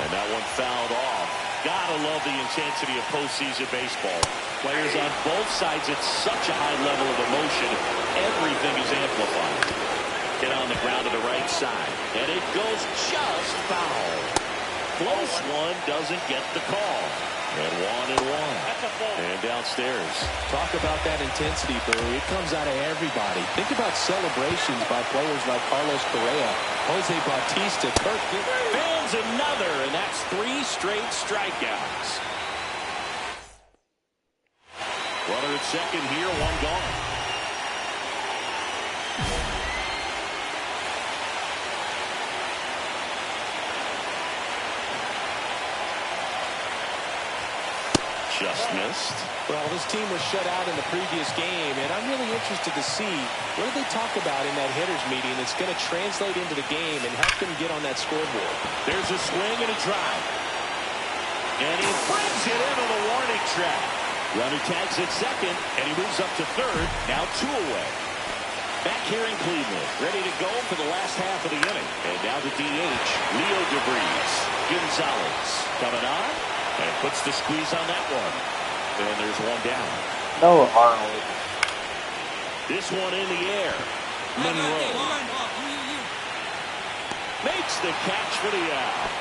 And that one fouled off. Gotta love the intensity of postseason baseball. Players on both sides at such a high level of emotion. Everything is amplified. Hit on the ground to the right side. And it goes just foul. Close one doesn't get the call. And 1-1. And downstairs. Talk about that intensity, Boo. It comes out of everybody. Think about celebrations by players like Carlos Correa, Jose Bautista, Kirk. Fans another, and that's 3 straight strikeouts. Runner at second here, 1 gone. Just missed. Well, this team was shut out in the previous game, and I'm really interested to see what do they talk about in that hitters meeting that's going to translate into the game and help them get on that scoreboard. There's a swing and a drive. And he brings it into the warning track. Runner tags at second, and he moves up to third. Now 2 away. Back here in Cleveland, ready to go for the last half of the inning. And now the DH, Leo DeVries. Gonzalez coming on. And puts the squeeze on that one. And there's 1 down. No, Arnold. This one in the air. Monroe makes the catch for the out.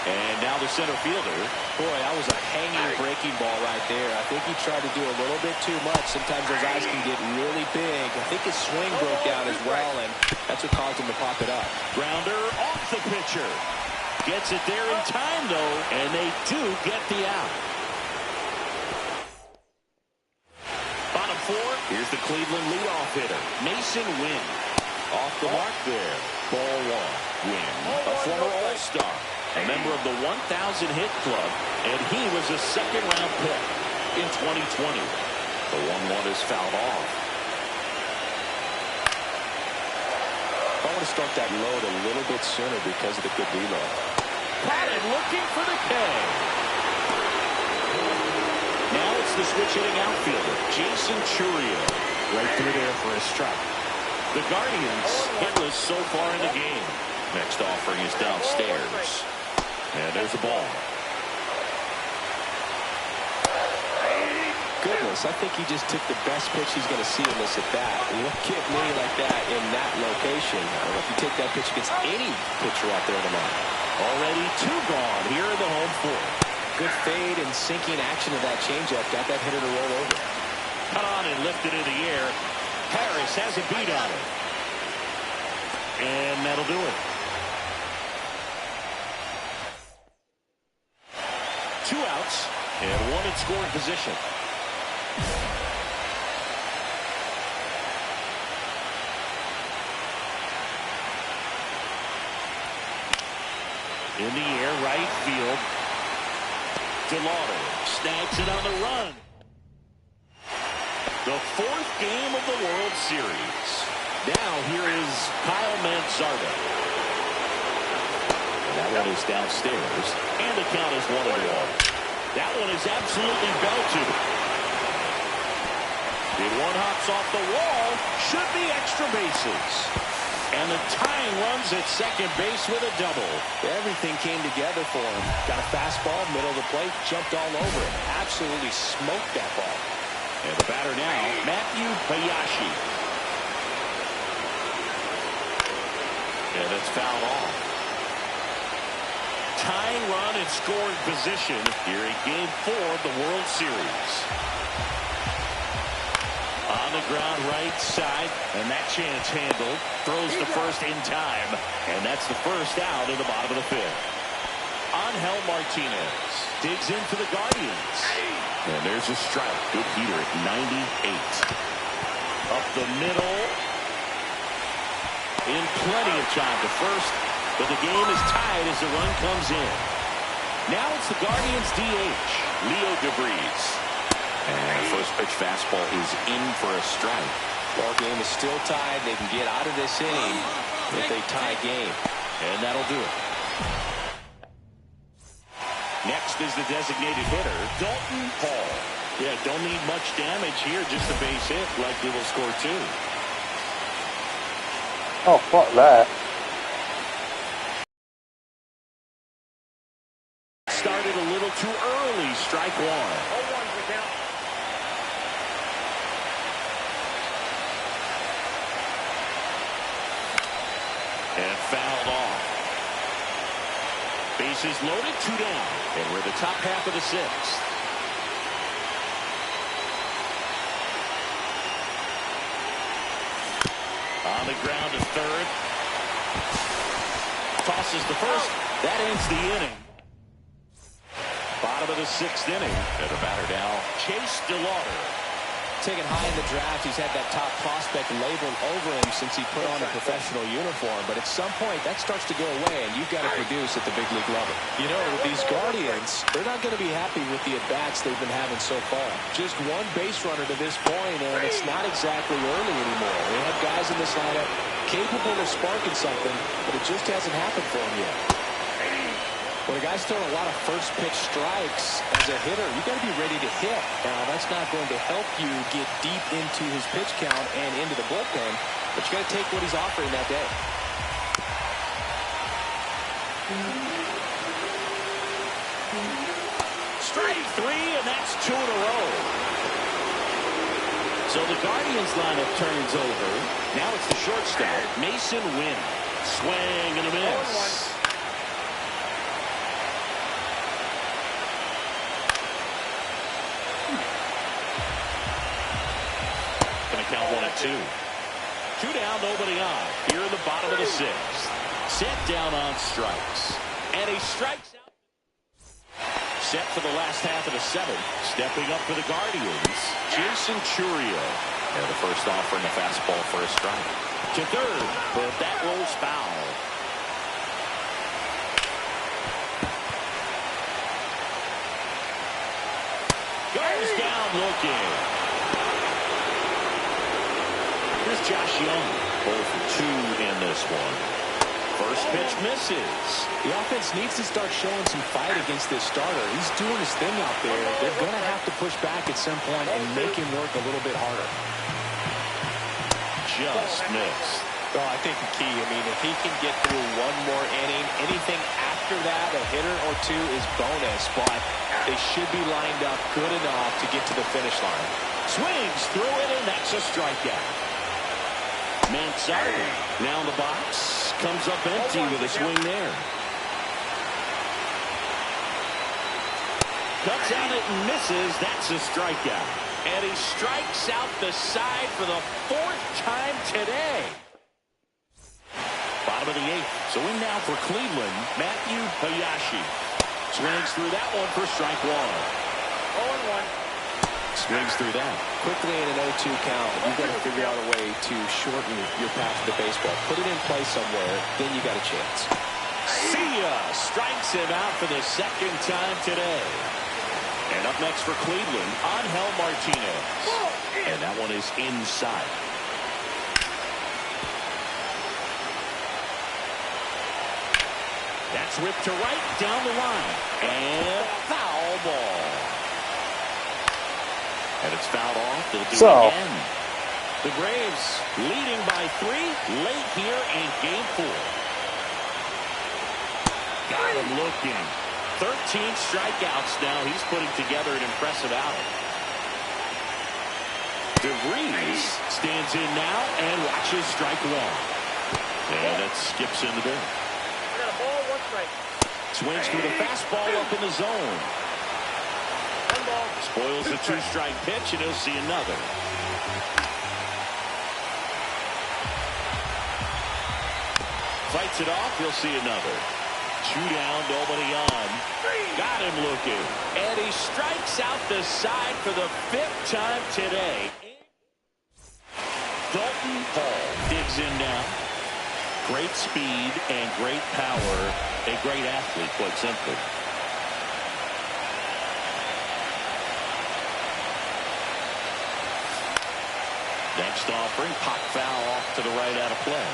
And now the center fielder. Boy, that was a hanging breaking ball right there. I think he tried to do a little bit too much. Sometimes those eyes can get really big. I think his swing broke down as well, and that's what caused him to pop it up. Grounder off the pitcher. Gets it there in time, though, and they do get the out. Bottom 4, here's the Cleveland leadoff hitter, Mason Wynn. Off the mark there. Ball 1. Wynn, a former All-Star, a member of the 1,000 hit club, and he was a second-round pick in 2020. The 1-1 is fouled off. I want to start that load a little bit sooner because of the good reload. Patton looking for the K. Now it's the switch hitting outfielder, Jason Churio. Right through there for a strike. The Guardians hitless so far in the game. Next offering is downstairs. And there's a ball. Goodness, I think he just took the best pitch he's going to see in this at bat. Look at me like that in that location. I don't know if you take that pitch against any pitcher out there tonight. Already 2 gone here in the home 4. Good fade and sinking action of that changeup. Got that hitter to roll over. Cut on and lifted in the air. Harris has a beat on it. And that'll do it. 2 outs and 1 in scoring position. In the air, right field. DeLauder snags it on the run. The 4th game of the World Series. Now here is Kyle Manzardo. That one is downstairs, and the count is 1-1. That one is absolutely belted. Big one hops off the wall. Should be extra bases. And the tying runs at second base with a double. Everything came together for him. Got a fastball, middle of the plate, jumped all over it. Absolutely smoked that ball. And the batter now, Matthew Hayashi. And it's fouled off. Tying run in scoring position here in Game 4 of the World Series. On the ground right side, and that chance handled. Throws to first in time, and that's the first out in the bottom of the 5th. Angel Martinez digs into the Guardians. And there's a strike. Good heater at 98. Up the middle. In plenty of time to first, but the game is tied as the run comes in. Now it's the Guardians' DH, Leo DeVries. And the first pitch fastball is in for a strike. Ball game is still tied. They can get out of this inning if they tie game. And that'll do it. Next is the designated hitter, Dalton Hall. Yeah, don't need much damage here, just a base hit. Likely will score 2. Oh, fuck that. Started a little too early, strike 1. 0-1's the count. And fouled off. Bases loaded, 2 down. And we're the top half of the 6th. On the ground to third. Tosses the first. That ends the inning. Bottom of the 6th inning. And the batter now, Chase DeLauder. Taken high in the draft, he's had that top prospect labeled over him since he put on a professional uniform. But at some point, that starts to go away, and you've got to produce at the big league level. You know, with these Guardians, they're not going to be happy with the at-bats they've been having so far. Just 1 base runner to this point, and it's not exactly early anymore. They have guys in this lineup capable of sparking something, but it just hasn't happened for them yet. When a guy's throwing a lot of first pitch strikes as a hitter, you got to be ready to hit. Now, that's not going to help you get deep into his pitch count and into the bullpen, but you got to take what he's offering that day. Strike 3, and that's 2 in a row. So the Guardians lineup turns over. Now it's the shortstop, Mason Wynn. Swing and a miss. 0-1. Count 1-2. 2 down, nobody on. Here in the bottom of the 6th. Set down on strikes. And he strikes out. Set for the last half of the 7th. Stepping up for the Guardians, Jason Churio. And the first offering a fastball for a strike. To third, but that rolls foul. Goes down looking. Here's Josh Young, 0 for 2 in this one. First pitch misses. The offense needs to start showing some fight against this starter. He's doing his thing out there. They're going to have to push back at some point and make him work a little bit harder. Just missed. Well, I think the key, I mean, if he can get through 1 more inning, anything after that, a hitter or 2 is bonus, but they should be lined up good enough to get to the finish line. Swings through it, and that's a strikeout. Manzardo now in the box. Comes up empty with a swing there. Cuts out it and misses. That's a strikeout. And he strikes out the side for the 4th time today. Bottom of the 8th. So in now for Cleveland, Matthew Hayashi. Swings through that one for strike one. 0-1. Swings through that. Quickly in an 0-2 count, you've got to figure out a way to shorten your path to the baseball. Put it in play somewhere, then you got a chance. See ya! Strikes him out for the second time today. And up next for Cleveland, Angel Martinez. And that one is inside. That's ripped to right, down the line. And foul ball. And it's fouled off. They'll do it again. The Braves leading by 3 late here in Game 4. Got him looking. 13 strikeouts now. He's putting together an impressive outing. DeVries stands in now and watches strike one. And that skips in the bin. I got a ball, 1 strike. Swings through the fastball up in the zone. 1 ball. Spoils the 2-strike pitch, and he'll see another. Fights it off, he'll see another. 2 down, nobody on. Got him looking. And he strikes out the side for the 5th time today. Dalton Hall digs in now. Great speed and great power. A great athlete, quite simply. Next offering, pop foul off to the right out of play.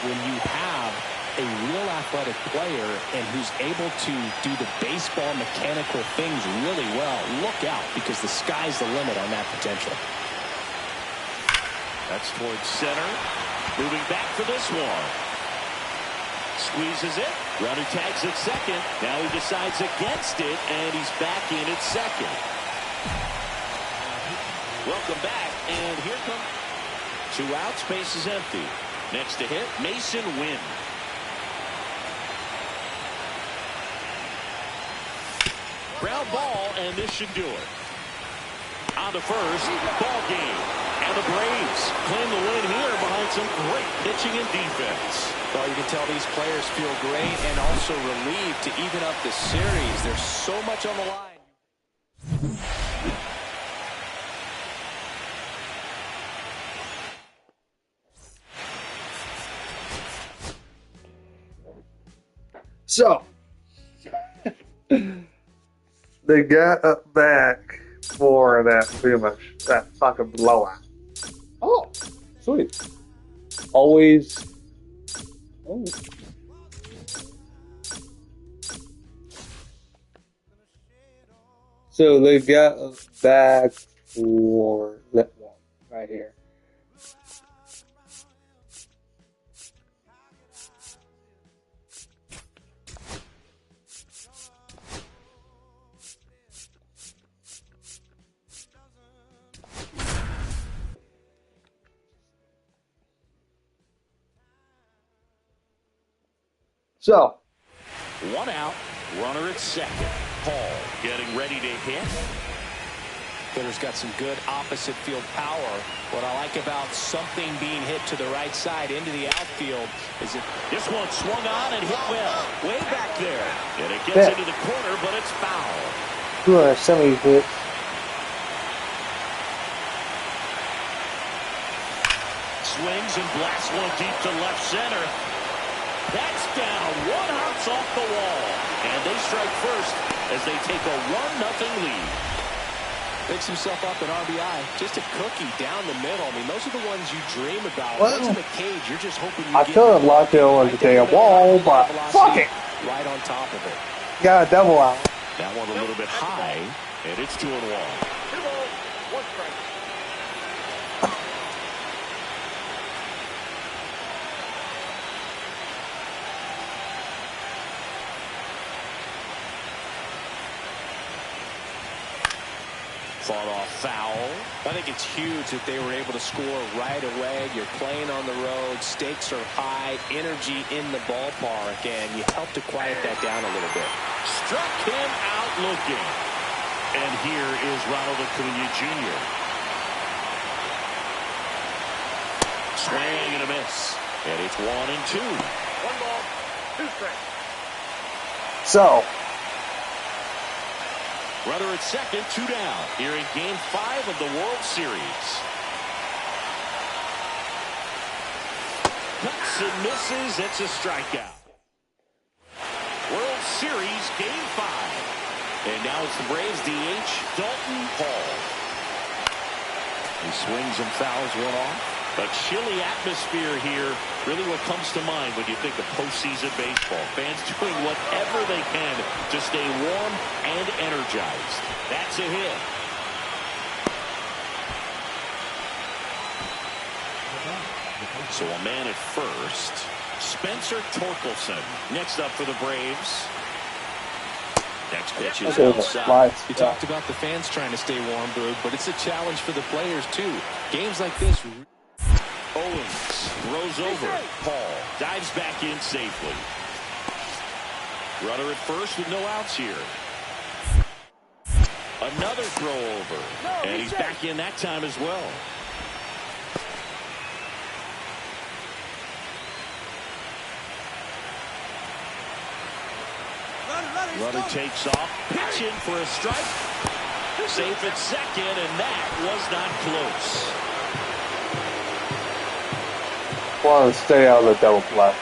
When you have a real athletic player and who's able to do the baseball mechanical things really well, look out, because the sky's the limit on that potential. That's towards center. Moving back for this one. Squeezes it. Runner tags at second. Now he decides against it, and he's back in at second. Welcome back, and here comes 2 outs, base is empty. Next to hit, Mason Wynn. Ground ball, and this should do it. On to first, ball game. And the Braves claim the win here behind some great pitching and defense. Well, you can tell these players feel great and also relieved to even up the series. There's so much on the line. So, they got up back for that pretty much that fucking blowout. Oh, sweet. Always. Oh. So they got us back for that one right here. So, 1 out, runner at second. Paul getting ready to hit. Hitter's got some good opposite field power. What I like about something being hit to the right side into the outfield is it. This one swung on and hit well. Way back there. And it gets into the corner, but it's foul. 270 hits. Swings and blasts one deep to left center. That's down. 1 hops off the wall. And they strike first as they take a 1-0 lead. Picks himself up an RBI. Just a cookie down the middle. I mean, those are the ones you dream about. Well, once in the cage, you're just hoping you I get could have locked it on the damn wall, but fuck it. Right on top of it. Got a double out. That one a little bit high, and it's 2-1. 2 balls, 1 strike. Fought off foul. I think it's huge that they were able to score right away. You're playing on the road. Stakes are high. Energy in the ballpark. And you help to quiet that down a little bit. Struck him out looking. And here is Ronald Acuna Jr. Swing and a miss. And it's 1-2. 1 ball, 2 strikes. So, Runner at second, 2 down. Here in Game 5 of the World Series. Cuts and misses. It's a strikeout. World Series Game 5. And now it's the Braves DH, Dalton Hall. He swings and fouls one off. A chilly atmosphere here. Really what comes to mind when you think of postseason baseball. Fans doing whatever they can to stay warm and energized. That's a hit. So a man at first. Spencer Torkelson next up for the Braves. Next pitch is outside. You talked about the fans trying to stay warm, Boog, but it's a challenge for the players, too. Games like this. Owens throws over. Paul dives back in safely. Runner at first with no outs here. Another throw over. And he's back in that time as well. Runner takes off. Pitch in for a strike. Safe at second, and that was not close. Want to stay out of the double play.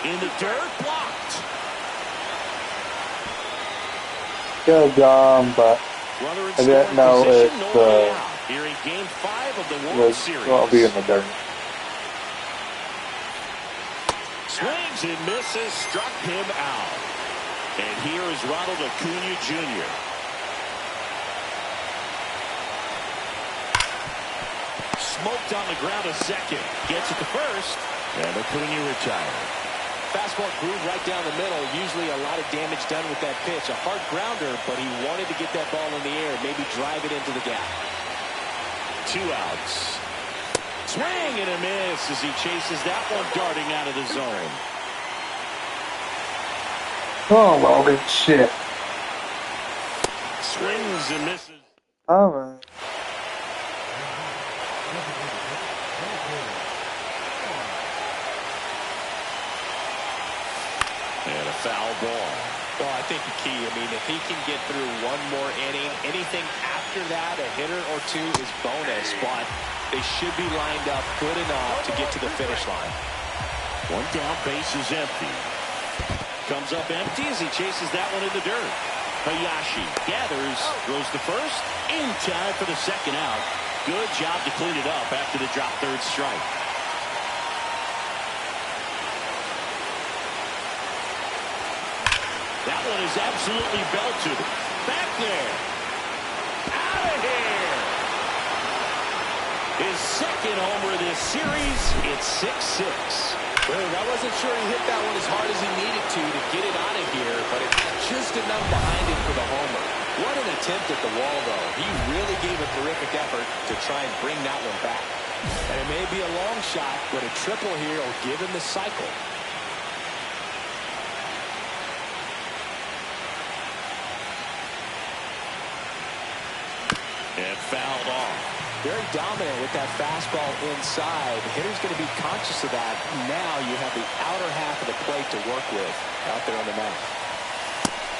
In the dirt, blocked. Good job, but Runner in I didn't scoring know position, it's no way out. Here in Game 5 of the World Series. I'll be in the dirt. Swings and misses, struck him out. And here is Ronald Acuna Jr. Smoked on the ground a second. Gets it to first. And Acuna retired. Fastball groove right down the middle. Usually a lot of damage done with that pitch. A hard grounder, but he wanted to get that ball in the air. Maybe drive it into the gap. 2 outs. Swing and a miss as he chases that one darting out of the zone. Oh, well, good shit. Swings and misses. Oh, man. And a foul ball. Well, I think the key, if he can get through one more inning, anything after that, a hitter or two is bonus, but they should be lined up good enough to get to the finish line. One down, base is empty. Comes up empty as he chases that one in the dirt. Hayashi gathers, throws the first, in time for the second out. Good job to clean it up after the drop third strike. That one is absolutely belted. Back there. Out of here. His second homer of this series. It's 6-6. Well, I wasn't sure he hit that one as hard as he needed to get it out of here, but it's just enough behind him for the homer. What an attempt at the wall, though. He really gave a terrific effort to try and bring that one back. And it may be a long shot, but a triple here will give him the cycle. And fouled off. Very dominant with that fastball inside. The hitter's going to be conscious of that. Now you have the outer half of the plate to work with out there on the mound.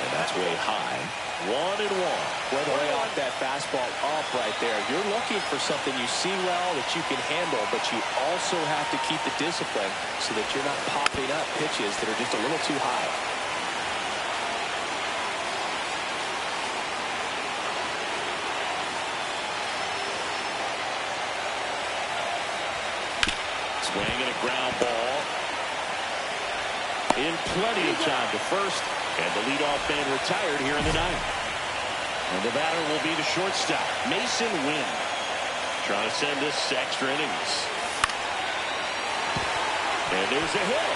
And that's way high. 1-1. Well, the way off that fastball up right there. You're looking for something you see well that you can handle, but you also have to keep the discipline so that you're not popping up pitches that are just a little too high. Swing and a ground ball. In plenty of time to first. And the leadoff man retired here in the ninth. And the batter will be the shortstop, Mason Wynn. Trying to send this to extra innings. And there's a hit.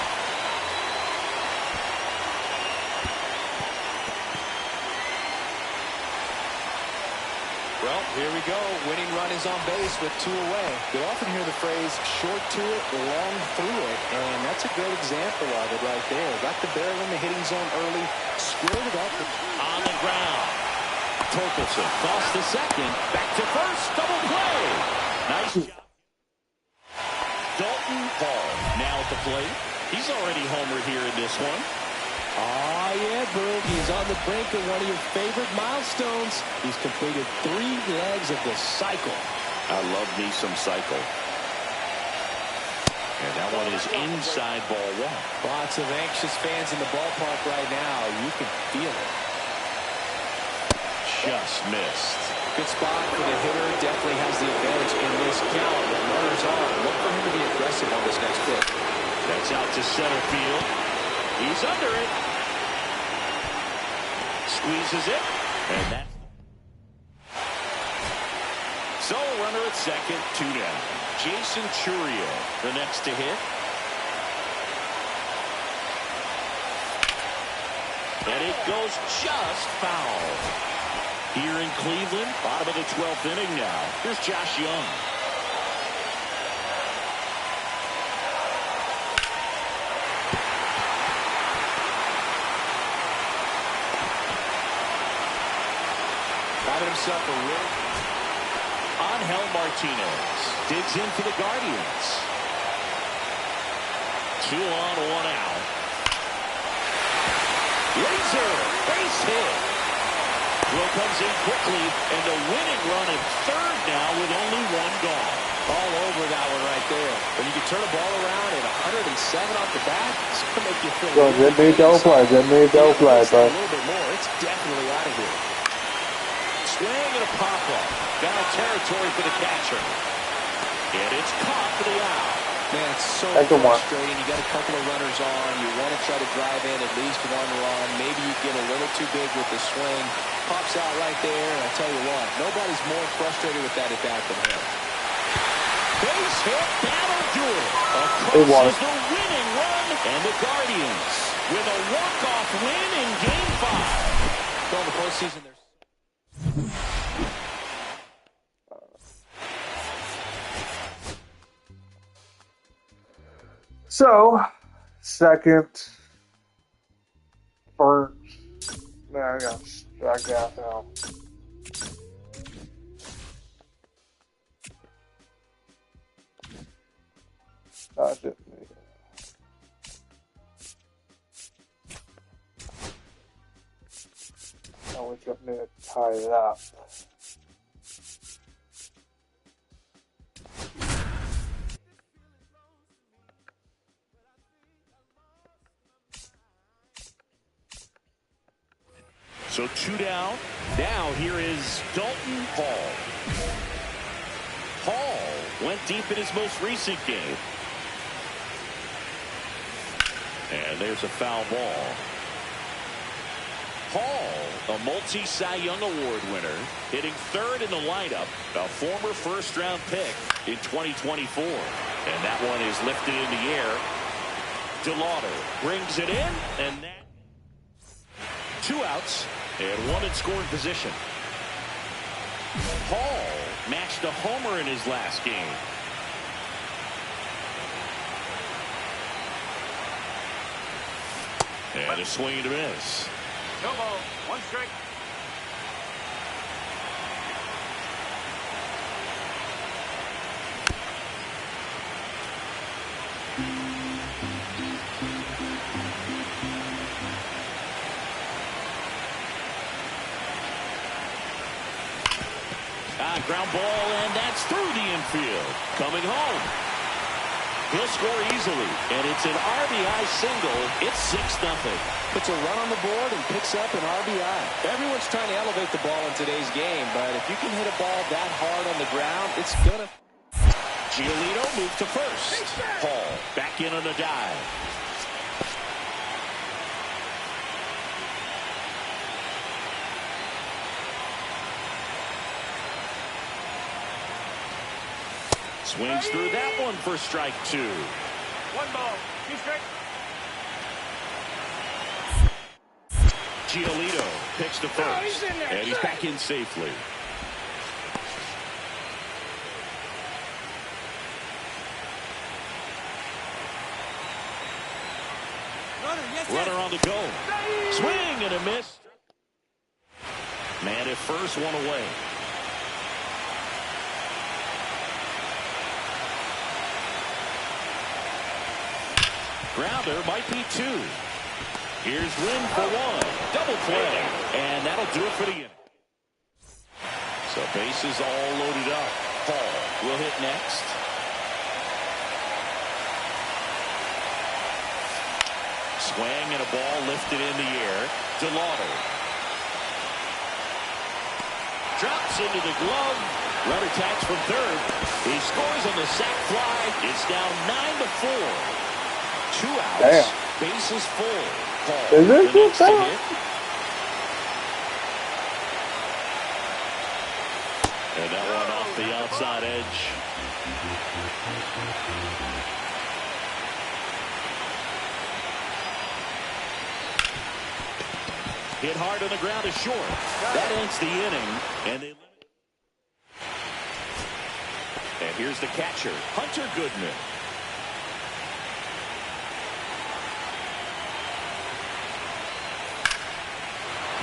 Well, here we go. Winning run is on base with 2 away. You often hear the phrase, short to it, long through it, and that's a great example of it right there. Got the barrel in the hitting zone early, squared it up. On the ground. Torkelson cross to second, back to first, double play. Nice job. Dalton Hall now at the plate. He's already homered here in this one. Oh, yeah, Boog. He's on the brink of one of your favorite milestones. He's completed 3 legs of the cycle. I love me some cycle. And that one is inside ball 1. Lots of anxious fans in the ballpark right now. You can feel it. Just missed. Good spot for the hitter. Definitely has the advantage in this count. With runners on, look for him to be aggressive on this next pitch. That's out to center field. He's under it. Squeezes it. And that. So runner at second, 2 down. Jason Churio, the next to hit. And it goes just foul. Here in Cleveland, bottom of the 12th inning now. Here's Josh Young. Got himself a real. Angel Martinez digs in for the Guardians. 2 on, 1 out. Laser, base hit. Throw comes in quickly, and the winning run at third now with only 1 gone. All over that one right there. When you can turn a ball around at 107 off the bat, it's going to make you feel. So Jimmy, don't play. Jimmy, don't play, A bro. little bit more. It's definitely out of here. Swing and a pop-up. Down territory for the catcher. And it's caught for the out. Man, it's so That's a one. frustrating. You got a couple of runners on. You want to try to drive in at least 1 run. Maybe you get a little too big with the swing. Pops out right there, and I tell you what, nobody's more frustrated with that at bat than him. Base hit, that'll do it. It was. Across is the winning run, and the Guardians with a walk-off win in Game 5. So in the postseason, there's. So, second, first. Man, I got struck out now. That's just me. Now we just need to tie it up. So 2 down. Now here is Dalton Hall. Hall went deep in his most recent game. And there's a foul ball. Hall, a multi-Cy Young Award winner, hitting third in the lineup, a former first-round pick in 2024. And that one is lifted in the air. DeLauder brings it in, and that 2 outs and 1 in scoring position. Hall matched a homer in his last game. And a swing and a miss. No ball. 1 strike. Ground ball, and that's through the infield. Coming home. He'll score easily, and it's an RBI single. It's 6-0. Puts a run on the board and picks up an RBI. Everyone's trying to elevate the ball in today's game, but if you can hit a ball that hard on the ground, it's gonna. Giolito moved to first. Hall back in on a dive. Swings through that one for strike 2. 1 ball. 2 strikes. Giolito picks to first, he's in there. and he's back in safely. Runner on the go. Swing and a miss. Man at first, 1 away. Grounder might be 2. Here's Wynn for one. Double play. And that'll do it for the inning. So bases all loaded up. Paul will hit next. Swing and a ball lifted in the air. DeLauder drops into the glove. Runner tags from third. He scores on the sac fly. It's now 9-4. 2 outs. Damn. Bases full. Paul, Is the it next to full? hit. And that one off the outside edge. Hit hard on the ground is short. That ends the inning. And here's the catcher, Hunter Goodman.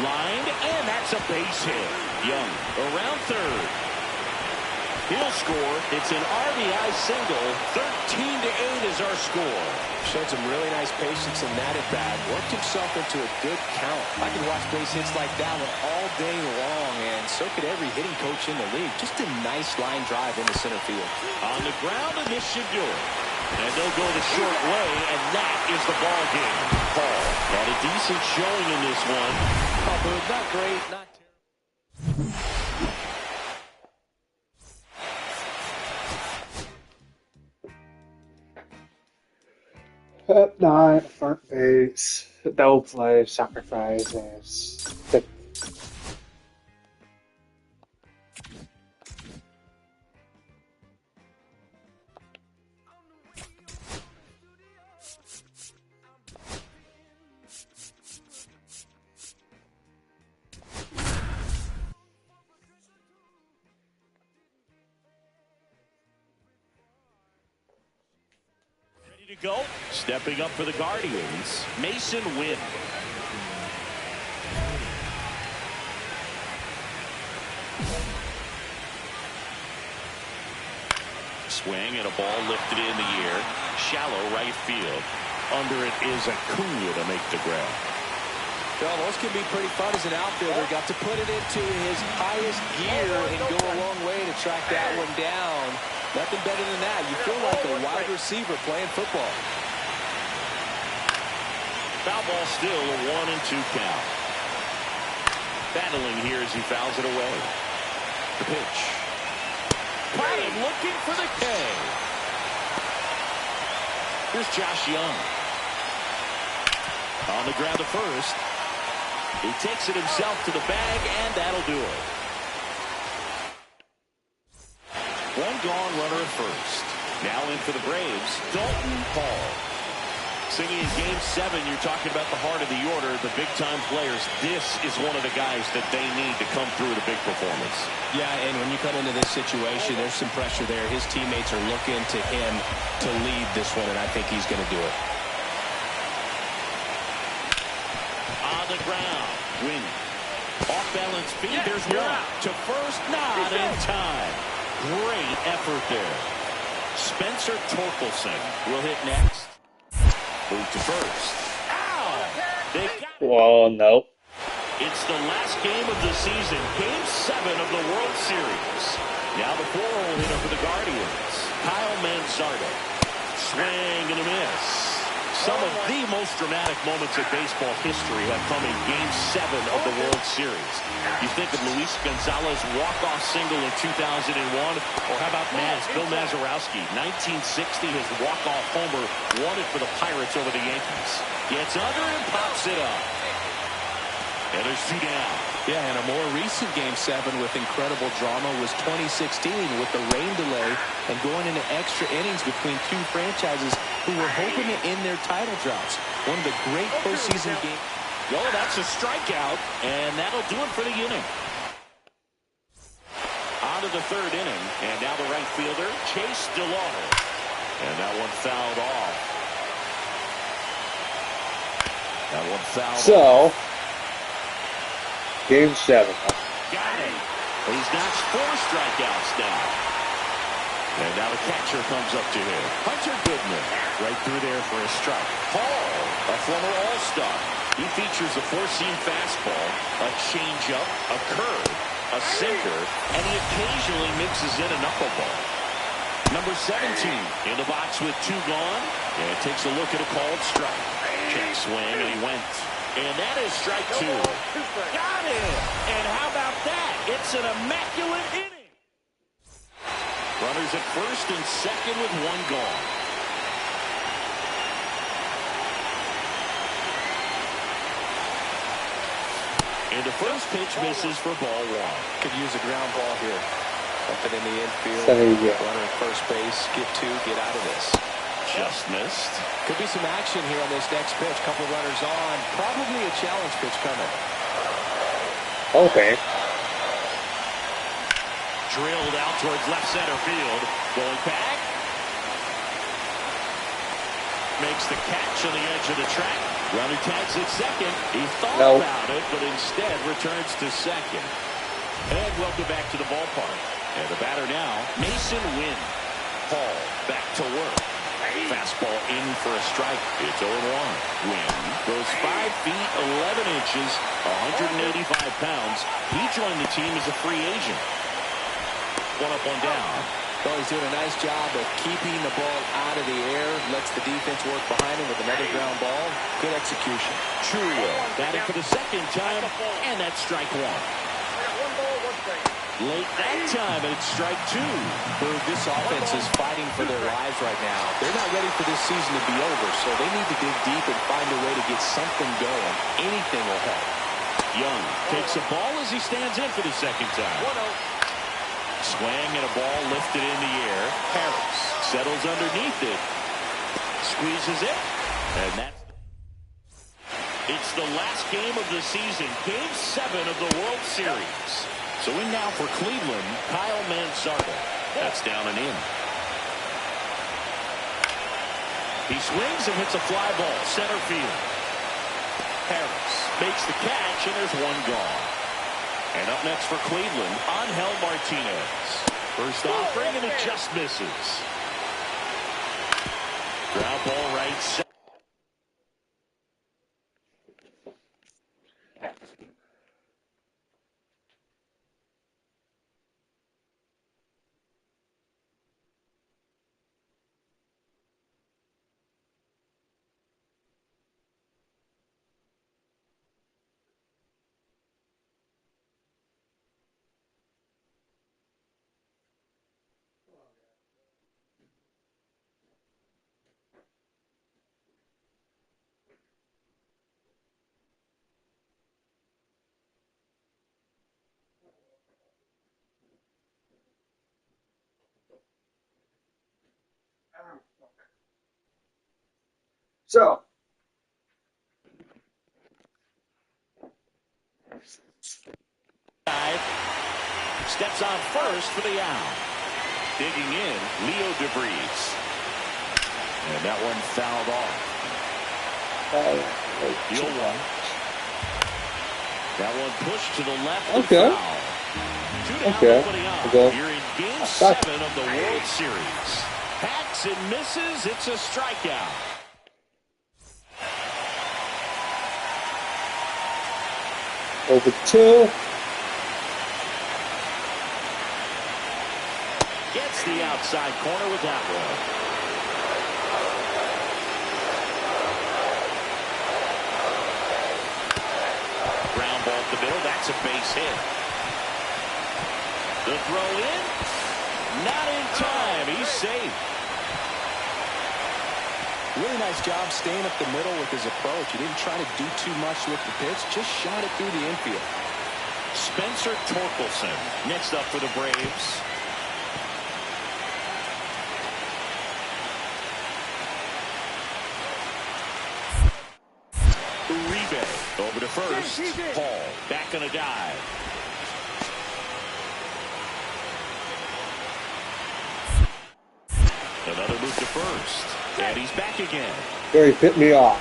Lined, and that's a base hit. Young around third. He'll score. It's an RBI single. 13-8 is our score. Showed some really nice patience in that at-bat. Worked himself into a good count. I could watch base hits like that one all day long, and so could every hitting coach in the league. Just a nice line drive into center field. On the ground, and this should do it. And they'll go the short way, and that is the ball game. Paul had a decent showing in this one. Not great, not terrible. Up 9, front base, double play, sacrifices. To go. Stepping up for the Guardians, Mason Wynn. Swing and a ball lifted in the air. Shallow right field. Under it is Acuna to make the grab. Well, those can be pretty fun as an outfielder. Got to put it into his highest gear and go a long way to track that one down. Nothing better than that. You feel like a wide receiver playing football. Foul ball still a 1-2 count. Battling here as he fouls it away. The pitch. Caught him looking for the K. Here's Josh Young. On the ground to first. He takes it himself to the bag, and that'll do it. One gone, runner at first. Now in for the Braves, Dalton Paul. Singing in Game 7, you're talking about the heart of the order, the big-time players. This is one of the guys that they need to come through the big performance. Yeah, and when you come into this situation, there's some pressure there. His teammates are looking to him to lead this one, and I think he's going to do it. On the ground, Wynn. Off-balance feed, there's one. To first, not in time. Great effort there. Spencer Torkelson will hit next. Move to first. Ow! They got it. Well, no. It's the last game of the season. Game 7 of the World Series. Now the 4-hole hitter for the Guardians. Kyle Manzardo. Swing and a miss. Some of the most dramatic moments in baseball history have come in Game 7 of the World Series. You think of Luis Gonzalez's walk-off single in 2001, or how about Bill Mazeroski, 1960, his walk-off homer won it for the Pirates over the Yankees. Gets under and pops it up. And there's 2 down. Yeah, and a more recent Game 7 with incredible drama was 2016 with the rain delay and going into extra innings between two franchises who were hoping to end their title droughts. One of the great postseason games. Oh, that's a strikeout, and that'll do it for the inning. On to the 3rd inning, and now the right fielder, Chase DeLauder. And that one fouled off. That one fouled off. Game 7. Got it. He's notched 4 strikeouts now. And now the catcher comes up to him. Hunter Goodman right through there for a strike. Paul, a former All-Star. He features a four-seam fastball, a changeup, a curve, a sinker, and he occasionally mixes in a knuckleball. Number 17 in the box with 2 gone. And takes a look at a called strike. Check swing, and he went. And that is strike 2. Got him. And how about that? It's an immaculate inning. Runners at first and second with 1 gone. And the first pitch misses for ball 1. Could use a ground ball here. Up it in the infield. Runner at first base. Get 2. Get out of this. Just missed. Could be some action here on this next pitch. Couple runners on. Probably a challenge pitch coming. Okay. Drilled out towards left center field. Going back. Makes the catch on the edge of the track. Runner tags at second. He thought about it, but instead returns to second. And welcome back to the ballpark. And the batter now, Mason Wynn. Paul back to work. Fastball in for a strike. It's 0-1. Wynn goes 5 feet 11 inches, 185 pounds. He joined the team as a free agent. 1 up, 1 down. Well, he's doing a nice job of keeping the ball out of the air. Lets the defense work behind him with another ground ball. Good execution. True. Batting for the second time, and that's strike 1. Late that time, and it's strike 2. This offense is fighting for their lives right now. They're not ready for this season to be over, so they need to dig deep and find a way to get something going. Anything will help. Young takes a ball as he stands in for the second time. Swing and a ball lifted in the air. Harris settles underneath it. Squeezes it. And that's... It's the last game of the season. Game 7 of the World Series. So in now for Cleveland, Kyle Manzardo. That's down and in. He swings and hits a fly ball. Center field. Harris makes the catch, and there's 1 gone. And up next for Cleveland, Angel Martinez. First offering, and it just misses. Ground ball right side. So, Steps on first for the out. Digging in, Leo DeVries. And that one fouled off. Deal 1. That one pushed to the left. Okay. Okay. You're in game 7 of the World Series. Hacks and misses. It's a strikeout. Over 2. Gets the outside corner with that one. Ground ball to the middle. That's a base hit. The throw in. Not in time. He's safe. Really nice job staying up the middle with his approach. He didn't try to do too much with the pitch. Just shot it through the infield. Spencer Torkelson next up for the Braves. Uribe over to first. Paul back on a dive. Another move to first. And he's back again. Gary hit me off.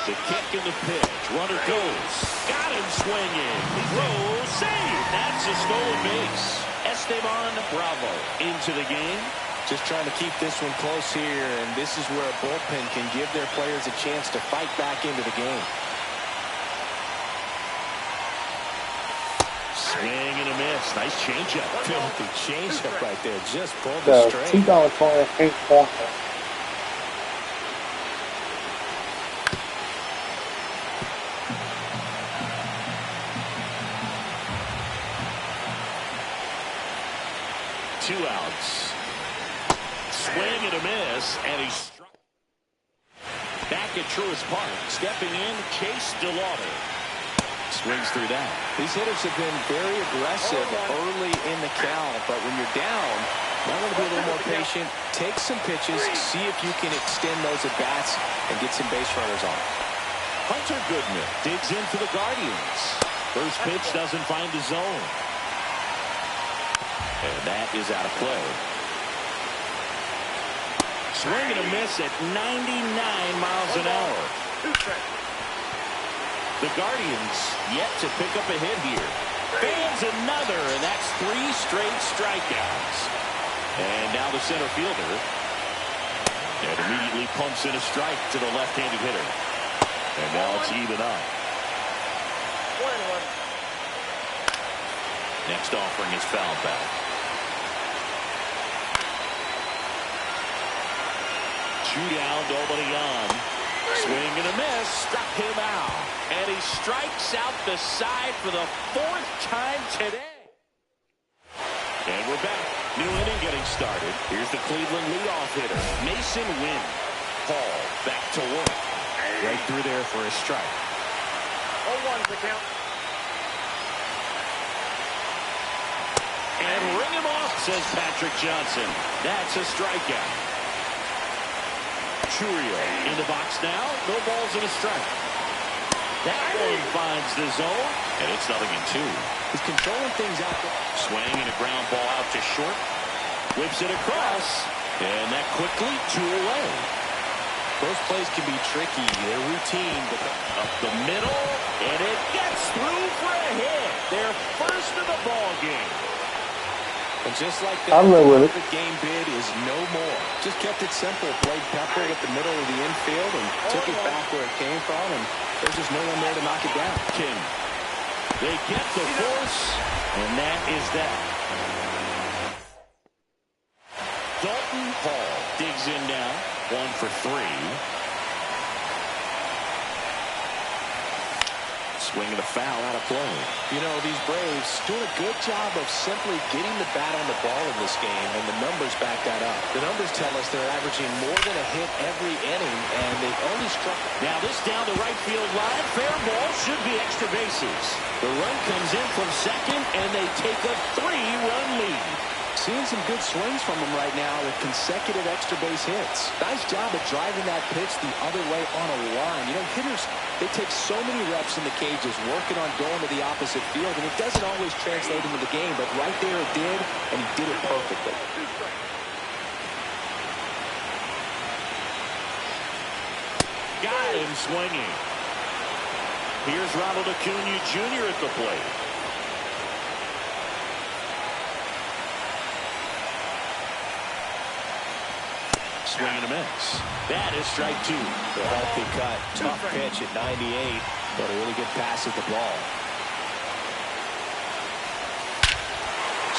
The kick and the pitch. Runner goes. Got him swinging. Throw, save. That's a stolen base. Esteban Bravo into the game. Just trying to keep this one close here, and this is where a bullpen can give their players a chance to fight back into the game. Swing and a miss. Nice changeup. Filthy changeup right there. Just pulled the straight. Two outs. Swing and a miss, and he's struck. Back at Truist Park, stepping in, Chase DeLauder. Swings through that. These hitters have been very aggressive early in the count, but when you're down, you want to be a little more patient, take some pitches, see if you can extend those at-bats and get some base runners on. Hunter Goodman digs in for the Guardians. First pitch doesn't find the zone. And that is out of play. Swing and a miss at 99 miles an hour. The Guardians yet to pick up a hit here. Fans another, and that's 3 straight strikeouts. And now the center fielder. And immediately pumps in a strike to the left-handed hitter. And now it's even up. Next offering is fouled back. Shootout, nobody on. Swing and a miss, struck him out. And he strikes out the side for the 4th time today. And we're back. New inning getting started. Here's the Cleveland leadoff hitter, Mason Wynn. Paul back to work. Right through there for a strike. 0-1's the count. And ring him off, says Patrick Johnson. That's a strikeout. Churio in the box now. No balls and a strike. That one finds the zone, and it's 0-2. He's controlling things out there. Swing and a ground ball out to short. Whips it across, and that quickly 2 away. Those plays can be tricky. They're routine, but up the middle, and it gets through for a hit. Their first of the ball game. And just like that, the game bid is no more. Just kept it simple. Played Pepper at the middle of the infield and took it back where it came from, and there's just no one there to knock it down. King. They get the force, and that is that. Dalton Hall digs in now. 1 for 3. Swing and a foul out of play. You know, these Braves doing a good job of simply getting the bat on the ball in this game, and the numbers back that up. The numbers tell us they're averaging more than a hit every inning, and they've only struck. Now this down the right field line. Fair ball, should be extra bases. The run comes in from second, and they take a 3-run lead. Seeing some good swings from him right now with consecutive extra base hits. Nice job of driving that pitch the other way on a line. You know, hitters, they take so many reps in the cages working on going to the opposite field, and it doesn't always translate into the game, but right there it did, and he did it perfectly. Got him swinging. Here's Ronald Acuna Jr. at the plate. Swing and a miss. That is strike 2. The healthy cut. Tough pitch at 98, but a really good pass at the ball.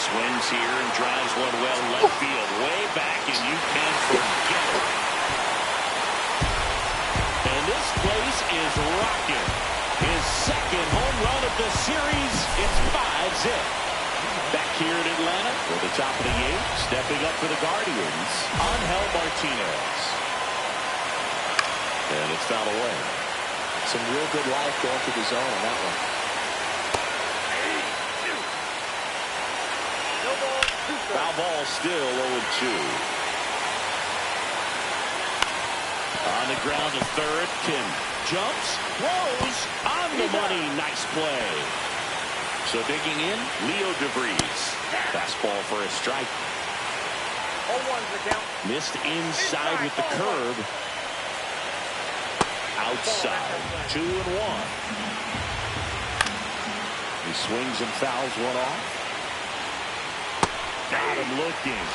Swings here and drives one well left field. Way back, and you can't forget it. And this place is rocking. His 2nd home run of the series. It's 5-zip. Back here in Atlanta for the top of the 8th, stepping up for the Guardians, Angel Martinez. And it's fouled away. Some real good life going through the zone on that one. No ball, 2 strikes. Foul ball still 0-2. On the ground to third, Kim jumps, throws, on the money, nice play. So digging in, Leo DeVries. Fastball for a strike. 0-1's the count. Missed inside with the curve. Outside. 2-1. He swings and fouls one off. Got him looking.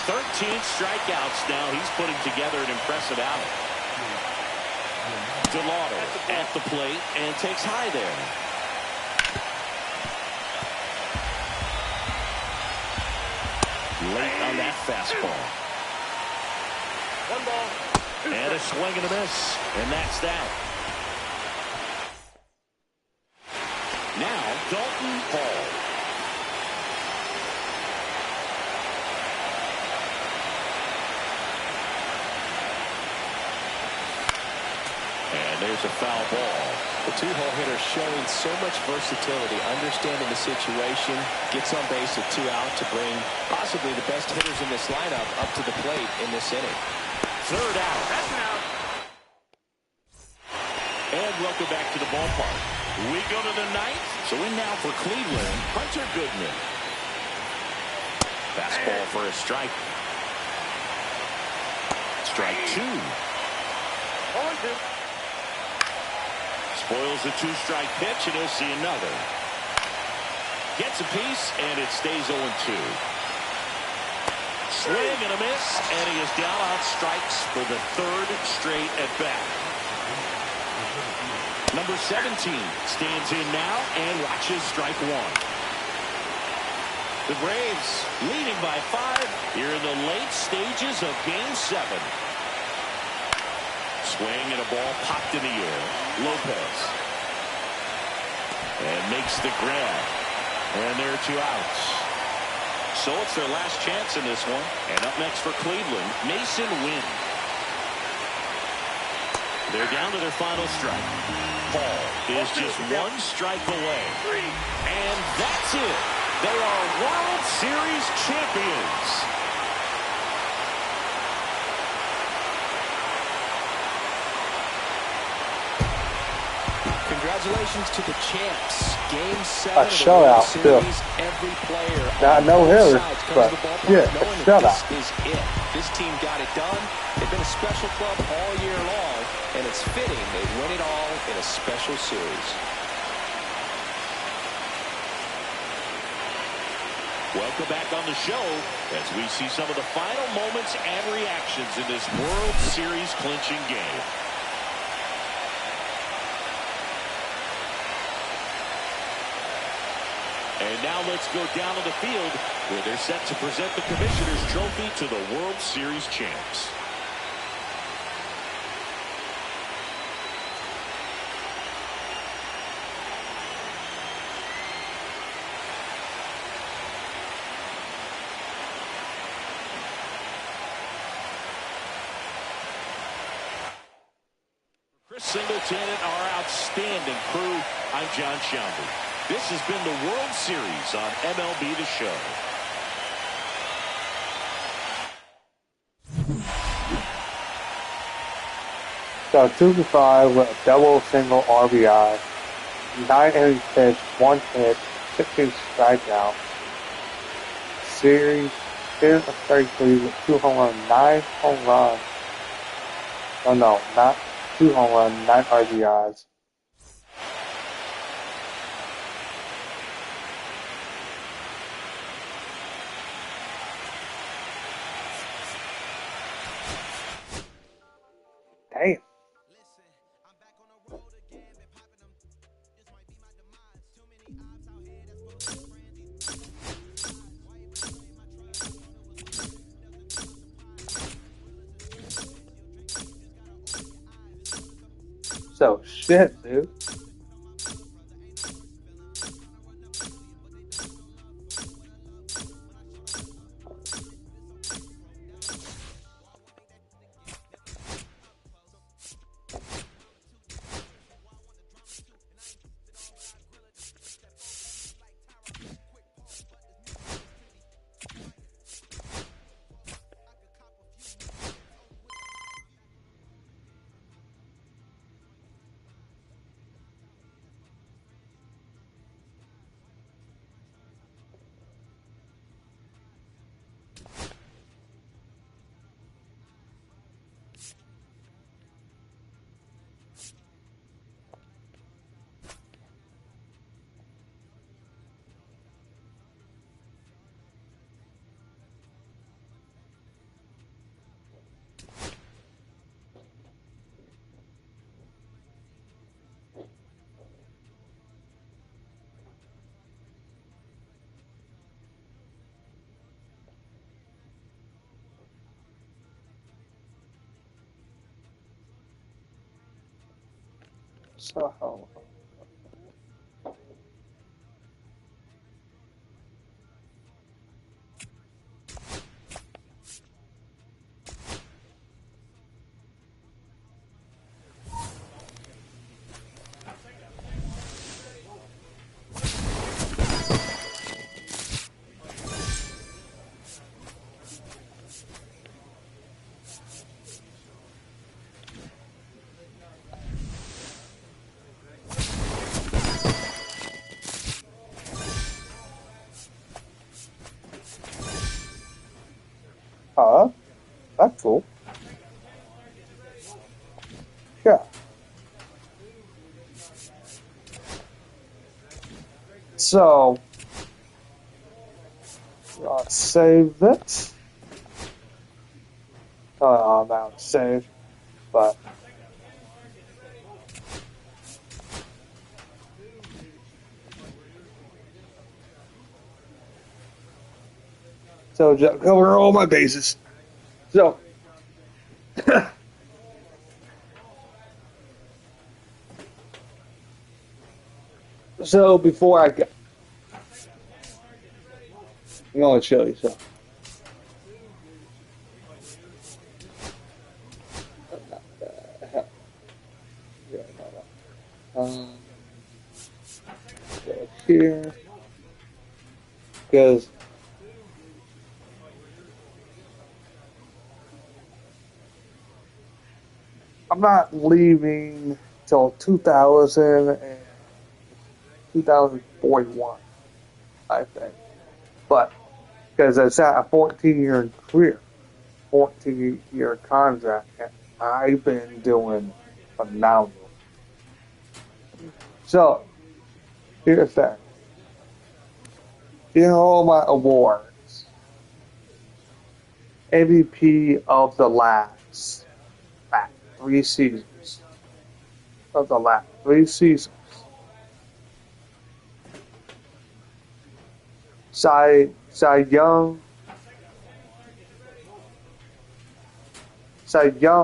13 strikeouts now. He's putting together an impressive outing. Delauder at the plate and takes high there. Late on that fastball. 1 ball. And a swing and a miss. And that's that. Now, Dalton Hall. And there's a foul ball. The two-hole hitter showing so much versatility, understanding the situation, gets on base with 2 out to bring possibly the best hitters in this lineup up to the plate in this inning. Third out. That's an out. And welcome back to the ballpark. We go to the ninth. So in now for Cleveland, Hunter Goodman. Fastball for a strike. Strike 2. 0-2. Spoils a 2-strike pitch, and he'll see another. Gets a piece, and it stays 0-2. Swing and a miss, and he is down on strikes for the 3rd straight at bat. Number 17 stands in now and watches strike 1. The Braves leading by 5 here in the late stages of Game 7. Swing and a ball popped in the air. Lopez. And makes the grab. And there are 2 outs. So it's their last chance in this one. And up next for Cleveland, Mason Wynn. They're down to their final strike. Paul is just 1 strike away. And that's it. They are World Series champions. Congratulations to the champs. Game 7 A of the shutout, World too. Series. Every player Not on no both hitters, sides comes but to the ballpark yeah, a knowing that shutout. this is it. This team got it done. They've been a special club all year long, and it's fitting they win it all in a special series. Welcome back on the show as we see some of the final moments and reactions in this World Series clinching game. And now let's go down to the field where they're set to present the Commissioner's Trophy to the World Series champs. Chris Singleton and our outstanding crew, I'm John Schaumburg. This has been the World Series on MLB The Show. So 2 for 5 with a double single RBI, 9 innings pitched, 1 hit, 16 strikeouts. Series 10 of 33 with 2 home runs, 9 home runs. Oh no, not 2 home runs, 9 RBIs. Damn. So shit, dude. So, that's cool. Yeah. So, save it. I'm out save, but so just cover all my bases. So, so before I go, I'm gonna show you something. Um, go here because I'm not leaving till 2041, I think. But because it's at a 14-year career, 14-year contract, and I've been doing phenomenal. So here's that. You know all my awards. MVP of the last 3 seasons. Of the last 3 seasons. Cy Young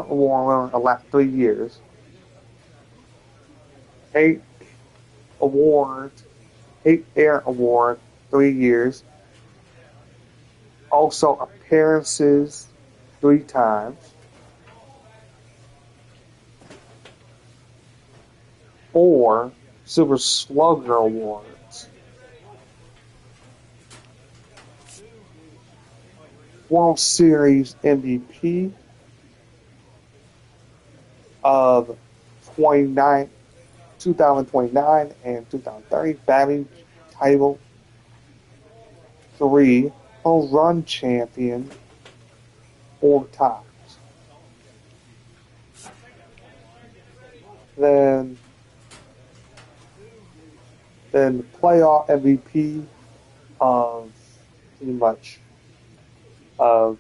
Award the last 3 years. 8 awards, 8 Air Award, 3 years. Also appearances 3 times. 4 Silver Slugger Awards. 1 Series MVP of 2029 and 2030. Batting title 3. Home run champion 4 times. Then the playoff MVP of pretty much of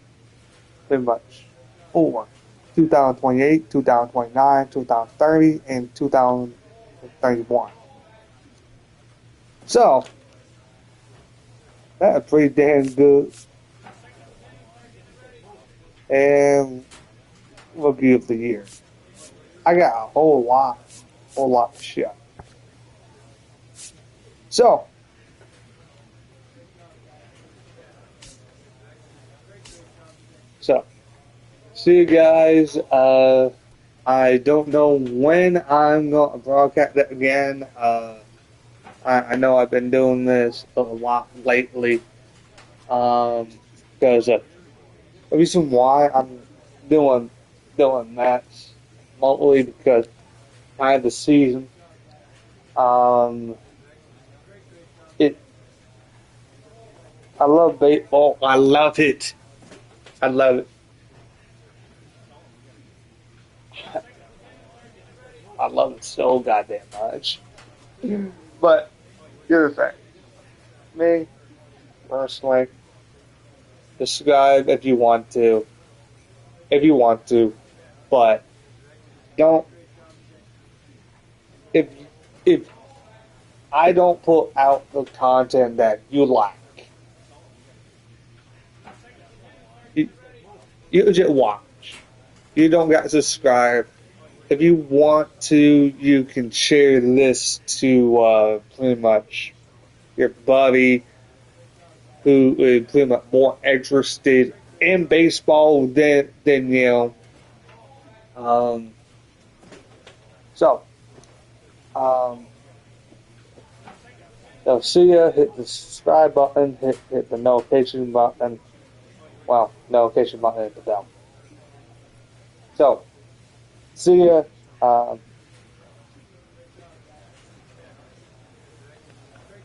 pretty much 4. 2028, 2029, 2030, and 2031. So that's pretty damn good. And Rookie of the Year. I got a whole lot of shit. So see you guys. I don't know when I'm going to broadcast that again. I know I've been doing this a lot lately. Because the reason why I'm doing that mostly because I had the season. It. I love baseball. I love it. I love it. I love it so goddamn much. But here's the thing. Me, personally, subscribe if you want to. But don't if if I don't put out the content that you like, you just watch. You don't got to subscribe. if you want to, you can share this to pretty much your buddy who is pretty much more interested in baseball than you. So, um, see ya. Hit the subscribe button. Hit the notification button. Well, notification button at the bell. So, see ya.